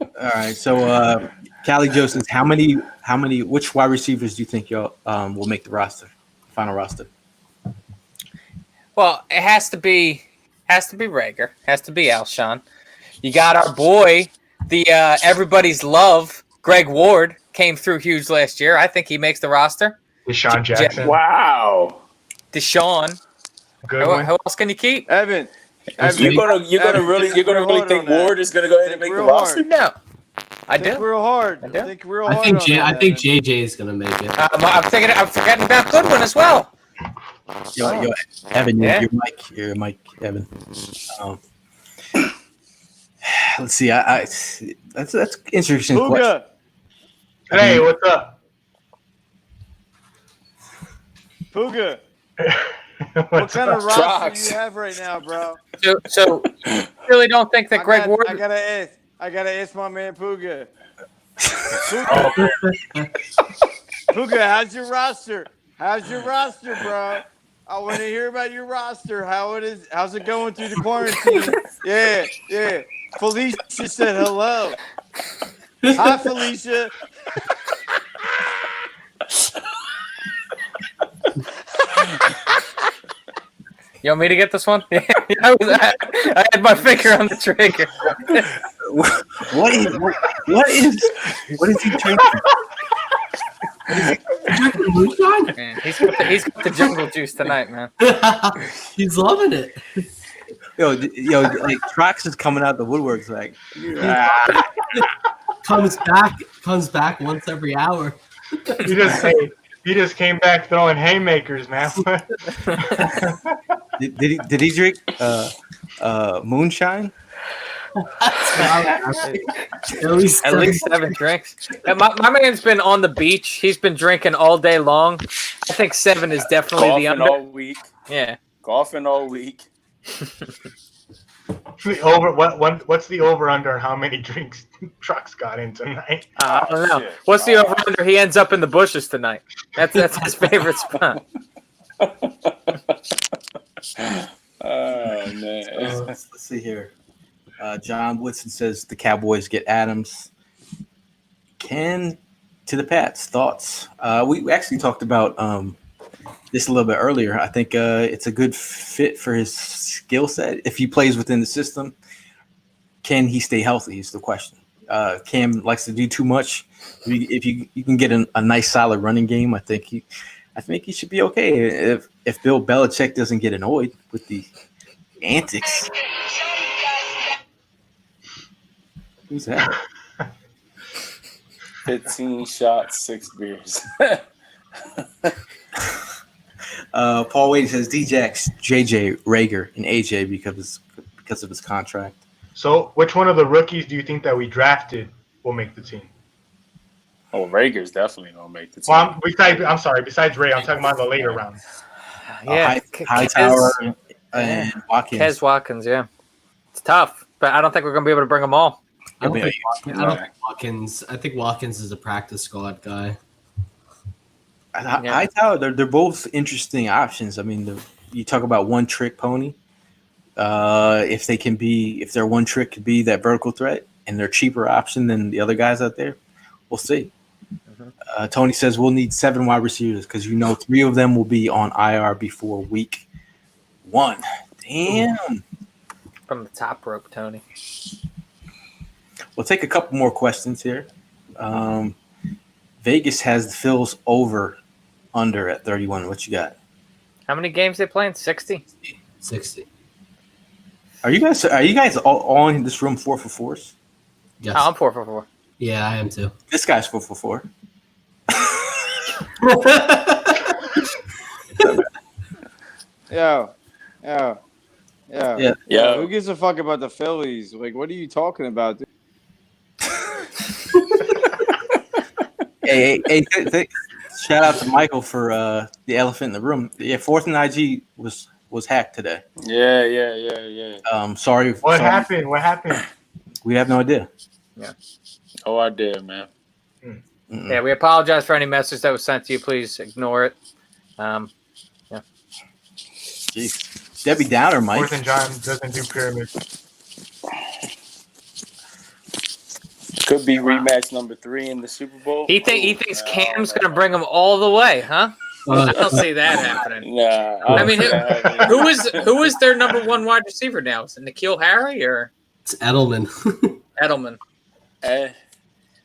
All right, so Callie Joe says, which wide receivers do you think y'all will make the roster, final roster? Well, it has to be Rager, has to be Alshon. You got our boy, the everybody's love, Greg Ward, came through huge last year. I think he makes the roster. Deshaun Jackson. Wow. Deshaun. Good one. Who else can you keep? Evan. You're gonna really think Ward is gonna go ahead and make the roster? No. I do. Think real hard. I do. Think real I hard. think on that, Evan. JJ is gonna make it. I'm forgetting about Goodwin as well. Yo, Evan, your mic, Evan. Let's see. That's an interesting question. Puga. Hey, what's up? Puga. What kind of roster do you have right now, bro? So really don't think that Greg Ward. I gotta ask my man Puga. Puga, how's your roster? How's your roster, bro? I want to hear about your roster. How's it going through the quarantine? Yeah. Felicia said hello. Hi, Felicia. You want me to get this one? I had my finger on the trigger. What is he drinking? Man, he's got the jungle juice tonight, man. He's loving it. Yo, like Trox is coming out the woodworks like comes back once every hour. He just came back throwing haymakers, man. Did he drink moonshine? At least 7 drinks. My man's been on the beach. He's been drinking all day long. I think 7 is definitely Golfing the under. all week. Yeah. Golfing all week. What's the over under how many drinks Trucks got in tonight? I don't know. What's the over under? He ends up in the bushes tonight. That's his favorite spot. Oh man. Let's see here. John Woodson says the Cowboys get Adams. Ken to the Pats. Thoughts? We actually talked about this a little bit earlier. I think it's a good fit for his skill set. If he plays within the system, can he stay healthy is the question. Cam likes to do too much. If you can get a nice solid running game, I think he should be okay. If Bill Belichick doesn't get annoyed with the antics. Who's that? 15 shots, 6 beers. Paul Wade says D-Jax, JJ, Rager, and AJ because of his contract. So, which one of the rookies do you think that we drafted will make the team? Oh, Rager's definitely gonna make the team. Well, besides Ray, I'm talking about the later rounds. Yeah, Hightower and Watkins. Kez Watkins, yeah. It's tough, but I don't think we're gonna be able to bring them all. I don't think Watkins. I think Watkins is a practice squad guy. I tell they're both interesting options. I mean, you talk about one trick pony. If their one trick could be that vertical threat, and they're a cheaper option than the other guys out there, we'll see. Tony says we'll need 7 wide receivers because 3 of them will be on IR before week 1. Damn. From the top rope, Tony. We'll take a couple more questions here. Vegas has the Phils over under at 31. What you got? How many games they playing? 60? 60. Are you guys all in this room 4 for 4s? Yes. Oh, I'm 4 for 4. Yeah, I am too. This guy's 4 for 4. Yo. Yeah. Who gives a fuck about the Phillies? Like, what are you talking about, dude? Hey, shout out to Michael for the elephant in the room. Yeah, 4th and IG was hacked today. Yeah. Sorry. What happened? What happened? We have no idea. Yeah. Oh, I did, man. Yeah, we apologize for any message that was sent to you. Please ignore it. Jeez. Debbie Downer, Mike. 4th and John doesn't do pyramids. Could be rematch number 3 in the Super Bowl. He thinks Cam's going to bring him all the way, huh? I don't see that happening. Nah. I mean, who is their number 1 wide receiver now? Is it N'Keal Harry or It's Edelman. Edelman?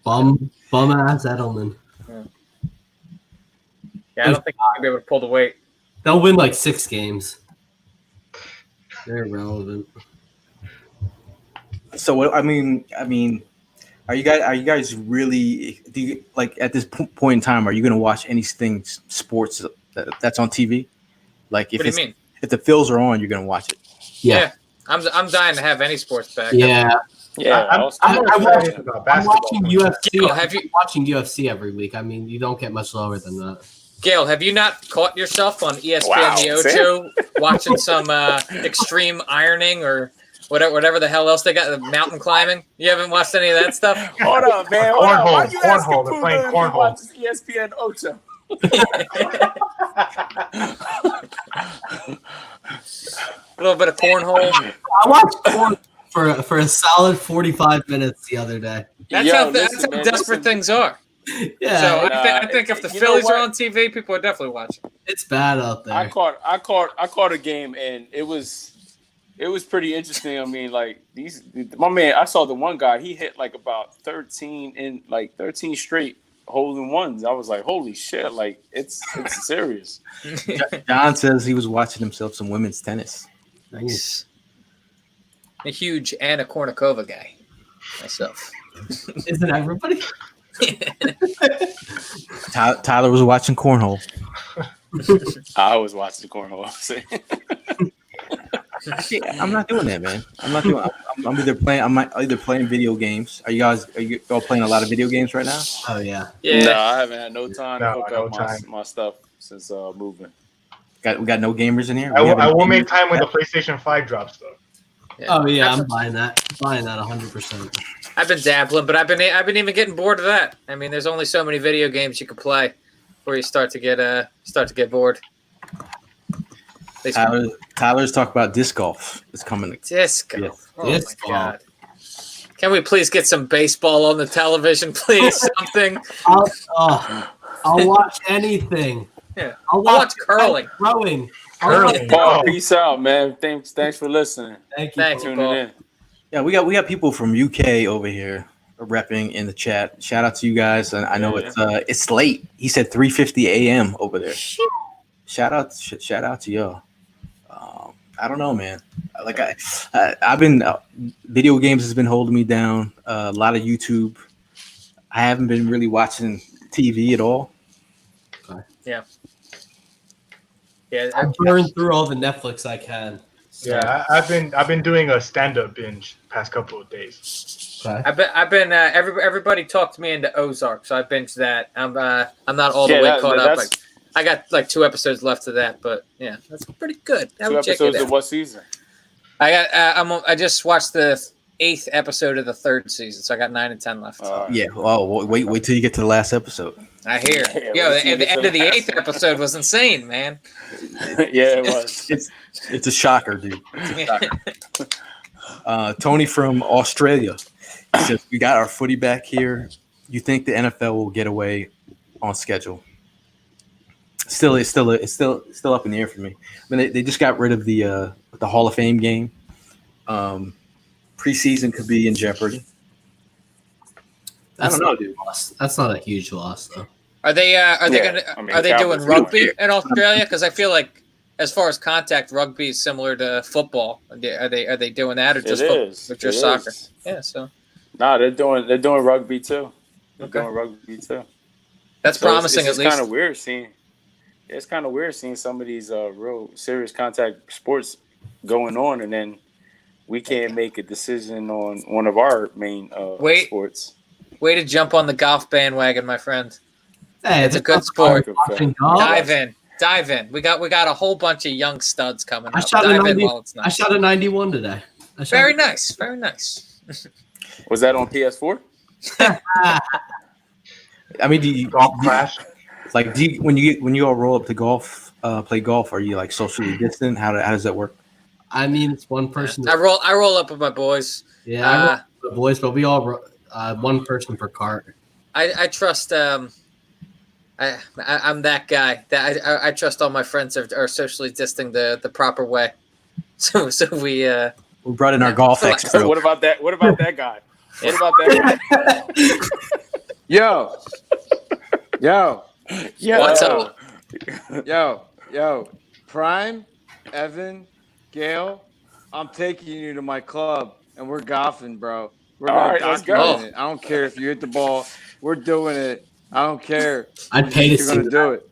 Bum ass Edelman. Yeah, I don't think he'll be able to pull the weight. They'll win like 6 games. They're irrelevant. So what? I mean, are you guys really? Do you like at this point in time? Are you going to watch anything sports that's on TV? Like, What do you mean? If the Phils are on, you're going to watch it. Yeah. I'm dying to have any sports back. Yeah. I'm watching UFC. Gail, have you watching UFC every week? I mean, you don't get much lower than that. Gail, have you not caught yourself on ESPN The Ocho watching some extreme ironing or whatever the hell else they got, the mountain climbing? You haven't watched any of that stuff? Hold up, man. Cornhole. They're playing cornhole. ESPN Ocho. A little bit of cornhole. I watched corn for a solid 45 minutes the other day. That's how desperate things are. Yeah. So I think if the Phillies are on TV, people are definitely watching. It's bad out there. I caught a game and it was pretty interesting. I mean, like my man, I saw the one guy, he hit like about 13 straight hole-in-ones. I was like, holy shit, like it's serious. John says he was watching himself some women's tennis. Nice. A huge Anna Kournikova guy myself. Isn't everybody? Tyler was watching cornhole. I was watching the cornhole. I'm not doing that, man. I'm not doing. I'm either playing video games. Are you all playing a lot of video games right now? Oh yeah. No, I haven't had no time to hook up my stuff since moving. We got no gamers in here. I will make time when the PlayStation 5 drops though. Yeah. Oh yeah, I'm buying that 100%. I've been dabbling, but I've been even getting bored of that. I mean, there's only so many video games you can play before you start to get bored. Tyler's talking about disc golf. It's coming. Disc golf. Yeah. Oh disc my god! Can we please get some baseball on the television, please? Something. I'll watch anything. Yeah, I'll watch curling. Rowing. Paul, peace out, man. Thanks for listening. Thank you. Thank you, tuning in. Yeah, we got people from UK over here repping in the chat. Shout out to you guys. And I know it's late. He said 3:50 a.m. over there. Shout out to y'all. I don't know, man. Like I've been video games has been holding me down. A lot of YouTube. I haven't been really watching TV at all. Yeah. Yeah, I burned through all the Netflix I can. So. Yeah, I've been doing a stand-up binge past couple of days. Okay. I've been everybody talked me into Ozark, so I binged that. I'm not all the way caught up. Like, I got like 2 episodes left of that, but yeah, that's pretty good. 2 episodes of what season? I just watched the 8th episode of the 3rd season, so I got 9 and 10 left. Yeah. Oh, wait till you get to the last episode. I hear. Yeah, The end of the 8th episode was insane, man. Yeah, it was. It's a shocker, dude. It's a shocker. Tony from Australia says, "We got our footy back here. You think the NFL will get away on schedule?" It's still up in the air for me. I mean, they just got rid of the Hall of Fame game. Preseason could be in jeopardy. I don't know, dude. That's not a huge loss, though. Are they doing rugby in Australia? Because I feel like, as far as contact, rugby is similar to football. Are they doing that or just soccer? Yeah, so. Nah, they're doing rugby too. Doing rugby too. That's promising. It's kind of weird seeing. It's kind of weird seeing some of these real serious contact sports going on, and then we can't make a decision on one of our main sports. Way to jump on the golf bandwagon, my friend. Hey, it's a good sport. Dive in. We got a whole bunch of young studs coming up. I shot a 91 today. Very nice. Was that on PS4? I mean, when you all roll up to golf, play golf, are you like socially distant? How does that work? I mean, it's one person. I roll up with my boys. Yeah, I roll up with the boys, but we all one person per cart. I trust. I'm that guy. That I trust all my friends are socially distancing the proper way. So we brought in our golf expert. What about that? What about that guy? What about that guy? Yo. What's up? Yo. Prime, Evan, Gail, I'm taking you to my club, and we're golfing, bro. We're going to document it. I don't care if you hit the ball. We're doing it. I don't care. I'd pay to see you're going to do it.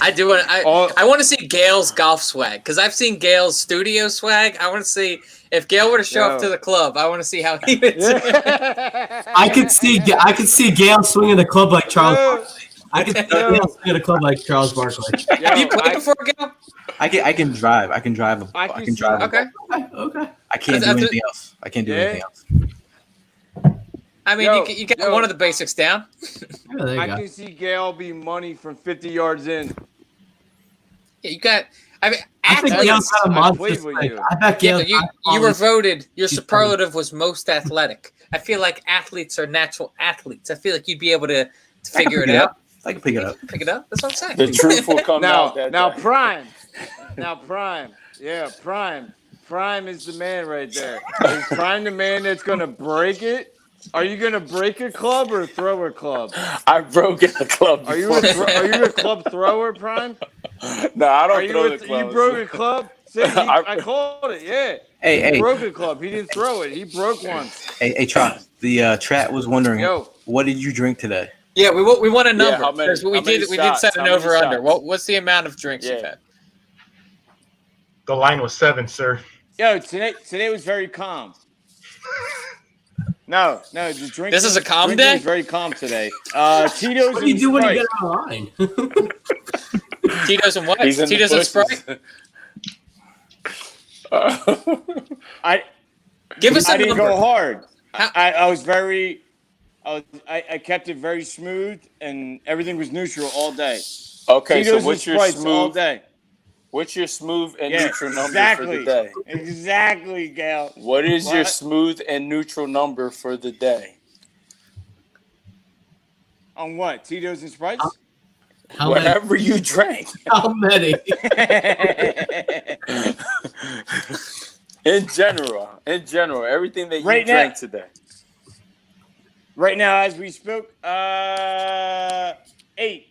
I do it. I want to see Gail's golf swag because I've seen Gail's studio swag. I want to see if Gail were to show up to the club. I want to see how he would do it. I could see Gail swinging the club like Charles Barkley. I could see Gail swinging a club like Charles Barkley. Have you played before, Gail? I can drive. I can drive. Okay. I can't do anything else. Anything else. I mean, you get one of the basics down. I can see Gail be money from 50 yards in. Yeah, you got. I mean, athletes. I bet Gail. You were voted. Your superlative was most athletic. I feel like athletes are natural athletes. I feel like you'd be able to figure it out. I can pick it up. Pick it up. That's what I'm saying. The truth will come out. Now, Prime. Yeah, Prime. Prime is the man right there. Is Prime the man that's going to break it? Are you going to break a club or throw a club? I've broken a club. Are you a club thrower, Prime? No, I don't throw the club. You broke a club? I called it, yeah. He broke a club. He didn't throw it. He broke one. Hey, Trop, the chat was wondering, what did you drink today? Yeah, we want a number. Yeah, we did set an over-under. What's the amount of drinks you've had? The line was 7, sir. Yo, today was very calm. No, the drink. This is a calm day? Was very calm today. Tito's. What do you do when you get online? Tito's and what? Tito's and Sprite. Give us a number. I didn't go hard. I was very. I kept it very smooth, and everything was neutral all day. Okay, Tito's so what's your smooth all day? What's your smooth and neutral number for the day? Exactly, Gail. What is your smooth and neutral number for the day? On what? Tito's and Sprites? Whatever you drank. How many? In general, everything that you drank today. Right now, as we spoke, 8.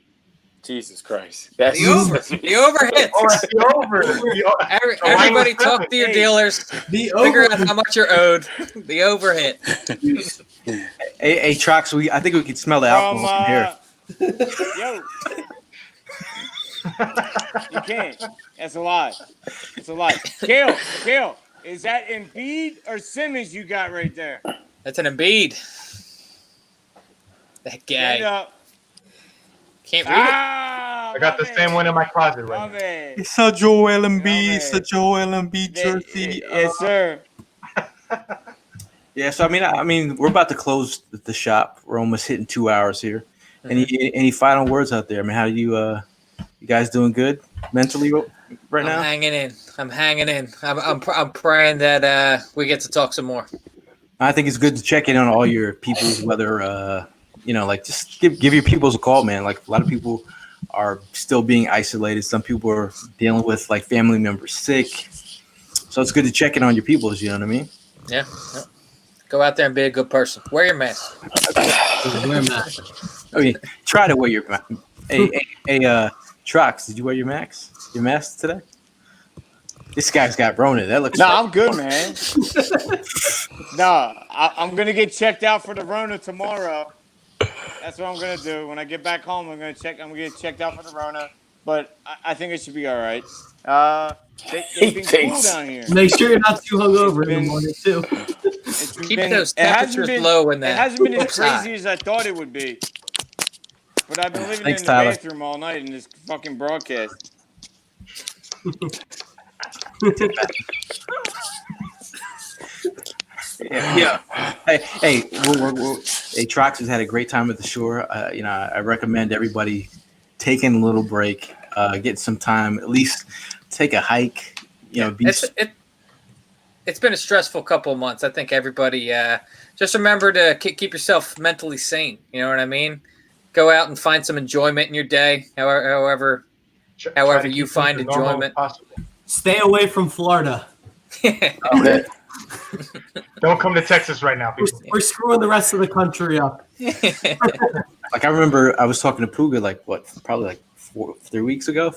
Jesus Christ. That's the over hits. Everybody talk to your dealers. Figure out how much you're owed. The over hit. Hey, Trox, I think we can smell the alcohol from here. Yo. You can't. That's a lie. Gail, is that Embiid or Simmons you got right there? That's an Embiid. That guy. Can't read it. I got the same one in my closet right now. It's a Joel Embiid. It's a Joel Embiid jersey. Yes, sir. Yeah, so I mean, we're about to close the shop. We're almost hitting 2 hours here. Any final words out there? I mean, how you guys doing good mentally right now? I'm hanging in. I'm praying that we get to talk some more. I think it's good to check in on all your peoples, whether like just give your peoples a call, man. Like a lot of people are still being isolated. Some people are dealing with like family members sick. So it's good to check in on your peoples, you know what I mean? Yeah. Go out there and be a good person. Wear your mask. Wear a mask. I mean, try to wear your mask. Hey, Trox, did you wear your mask today? This guy's got Rona. That looks. I'm good, man. I'm gonna get checked out for the Rona tomorrow. That's what I'm gonna do. When I get back home, I'm gonna get checked out for the Rona. But I think it should be all right. They've been cool down here. Make sure you're not too hungover in the morning too. Keep those temperatures low in that. It hasn't been as crazy as I thought it would be. But I've been living in the bathroom all night in this fucking broadcast. Yeah. Hey, Trox has had a great time at the shore. I recommend everybody taking a little break, get some time, at least take a hike. It's been a stressful couple of months. I think everybody just remember to keep yourself mentally sane. You know what I mean? Go out and find some enjoyment in your day, however you find enjoyment. Stay away from Florida. Okay. Don't come to Texas right now, people. We're screwing the rest of the country up. Like I remember I was talking to Puga probably 4 weeks ago,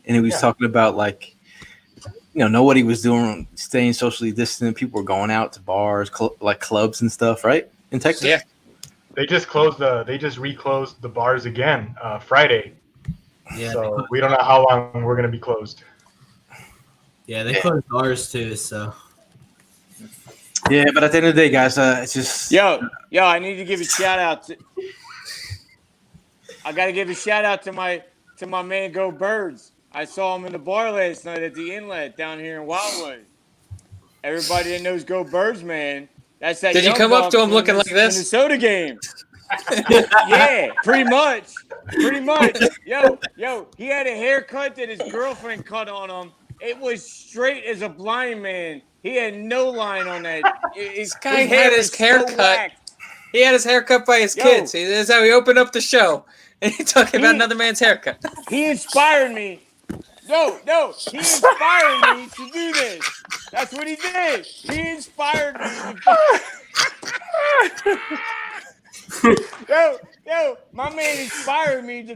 and he was talking about like nobody was doing staying socially distant. People were going out to bars, like clubs and stuff, right? In Texas. Yeah. They just reclosed the bars again Friday. Yeah. So we don't know how long we're gonna be closed. Yeah, they closed ours too. So. Yeah, but at the end of the day, guys, it's just yo. I need to give a shout out. I got to give a shout out to my man Go Birds. I saw him in the bar last night at the Inlet down here in Wildwood. Everybody that knows Go Birds, man. That's that. Did you come up to him looking like this? Minnesota game. Yeah, pretty much. Yo, he had a haircut that his girlfriend cut on him. It was straight as a blind man. He had no line on that. This guy had his haircut. He had his haircut by his kids. That's how he opened up the show. And he's talking about another man's haircut. He inspired me. No, he inspired me to do this. That's what he did. He inspired me to Yo, my man inspired me to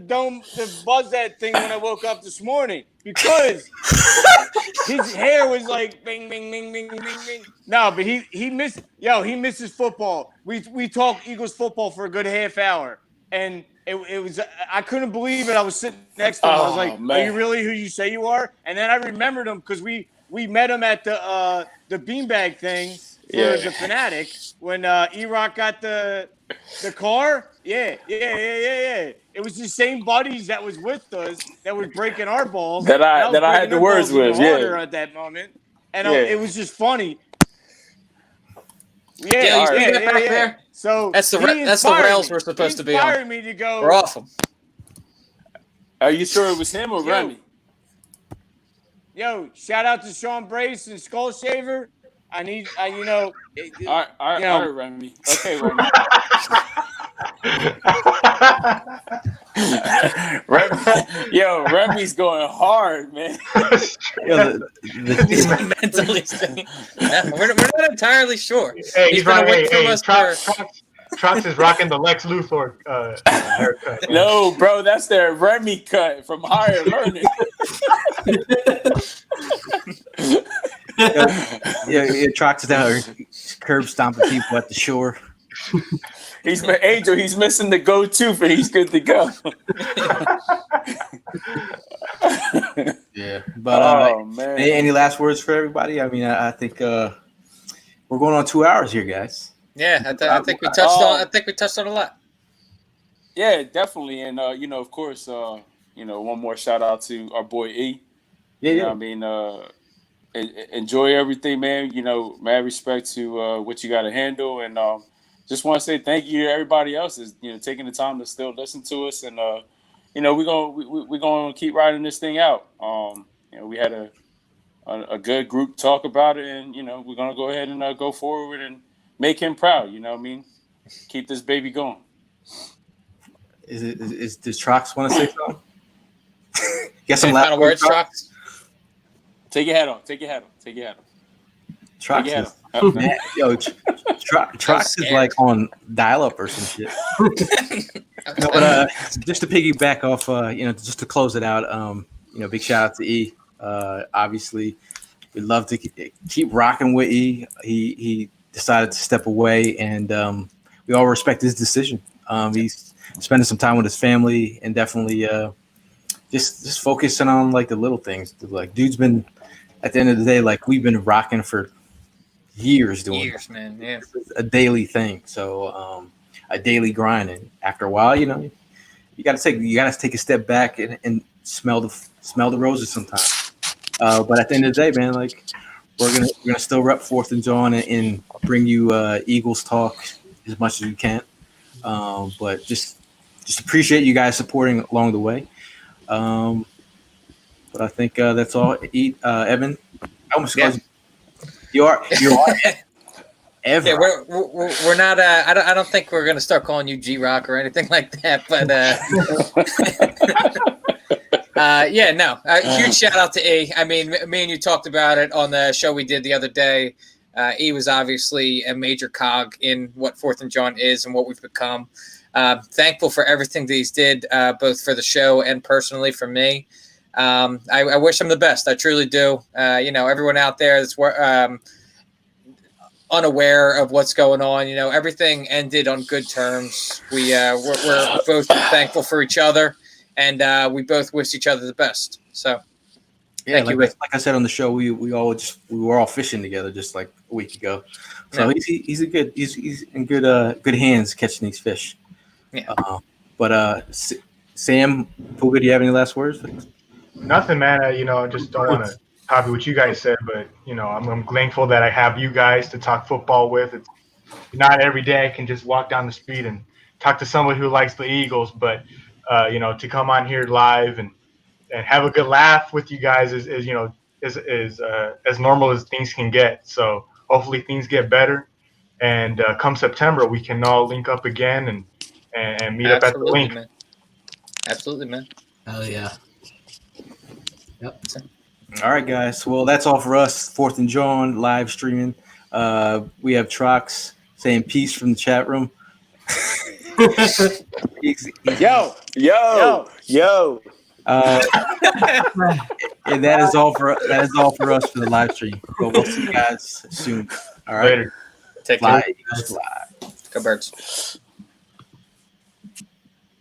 buzz that thing when I woke up this morning because his hair was like bing, bing, bing, bing, bing, bing. No, but he misses football. We talked Eagles football for a good half hour, and it was I couldn't believe it. I was sitting next to him. I was like, man. Are you really who you say you are? And then I remembered him because we met him at the beanbag thing for the Fanatic when E-Rock got the car. Yeah. It was the same buddies that was with us that was breaking our balls. That I had the words with. Yeah. At that moment, and it was just funny. Yeah. There. So that's the rails we're supposed to be on. Inspired me to go. We're off them. Are you sure it was him or Remy? Yo, shout out to Sean Brace and Skull Shaver. I need, All right, Remy. Okay, Remy. Remy's going hard, man. He's mentally saying, we're not entirely sure. Hey, he's been away from us. Trox is rocking the Lex Luthor haircut. No, bro, that's their Remy cut from Higher Learning. Trox is out curb stomping people at the shore. He's missing the go-to, but he's good to go. Yeah, but man. Any last words for everybody? I mean, I think we're going on 2 hours here, guys. Yeah, I think we touched on. I think we touched on a lot. Yeah, definitely, and of course, one more shout out to our boy E. Yeah, I mean, enjoy everything, man. You know, mad respect to what you got to handle, and just want to say thank you to everybody else is taking the time to still listen to us, and we're gonna keep riding this thing out. We had a good group talk about it, and we're gonna go ahead and go forward and make him proud. You know what I mean? Keep this baby going. Does Trox want to say something? Get some final words, Trox. Take your hat off. Take your hat off. Take your hat off. Trox is, man, Trox is like on dial-up or some shit. No, but just to piggyback off, just to close it out, big shout out to E. Obviously, we'd love to keep rocking with E. He decided to step away, and we all respect his decision. He's spending some time with his family, and definitely just focusing on like the little things. Like, dude's been, at the end of the day, like we've been rocking for years doing years, man. Yeah, it's a daily thing. So a daily grind, and after a while, you gotta take a step back and smell the roses sometimes. But at the end of the day, man, like we're gonna still rep 4th and John and bring you Eagles talk as much as we can. But just appreciate you guys supporting along the way. But I think that's all. Evan, I almost called you are Evan. Yeah, we're not. I don't think we're gonna start calling you G-Rock or anything like that. But huge shout out to E. I mean, me and you talked about it on the show we did the other day. E was obviously a major cog in what 4th and John is and what we've become. Thankful for everything that he's did, both for the show and personally for me. I wish him the best. I truly do. Everyone out there that's unaware of what's going on, everything ended on good terms. We're both thankful for each other, and we both wish each other the best. So, yeah, like I said on the show, we were all fishing together just like a week ago. So he's in good hands catching these fish. Yeah. But Sam, Puga, do you have any last words? Nothing, man. I just don't want to copy what you guys said, but I'm thankful that I have you guys to talk football with. It's not every day I can just walk down the street and talk to somebody who likes the Eagles, but to come on here live and have a good laugh with you guys is as normal as things can get. So hopefully things get better, and come September we can all link up again and meet up at the link. Man. Absolutely, man. Hell yeah. Yep. All right, guys. Well, that's all for us. 4th and John live streaming. We have Trox saying peace from the chat room. Yo. And that is all for us for the live stream. But we'll see you guys soon. All right. Later. Take care. Fly. Go Birds.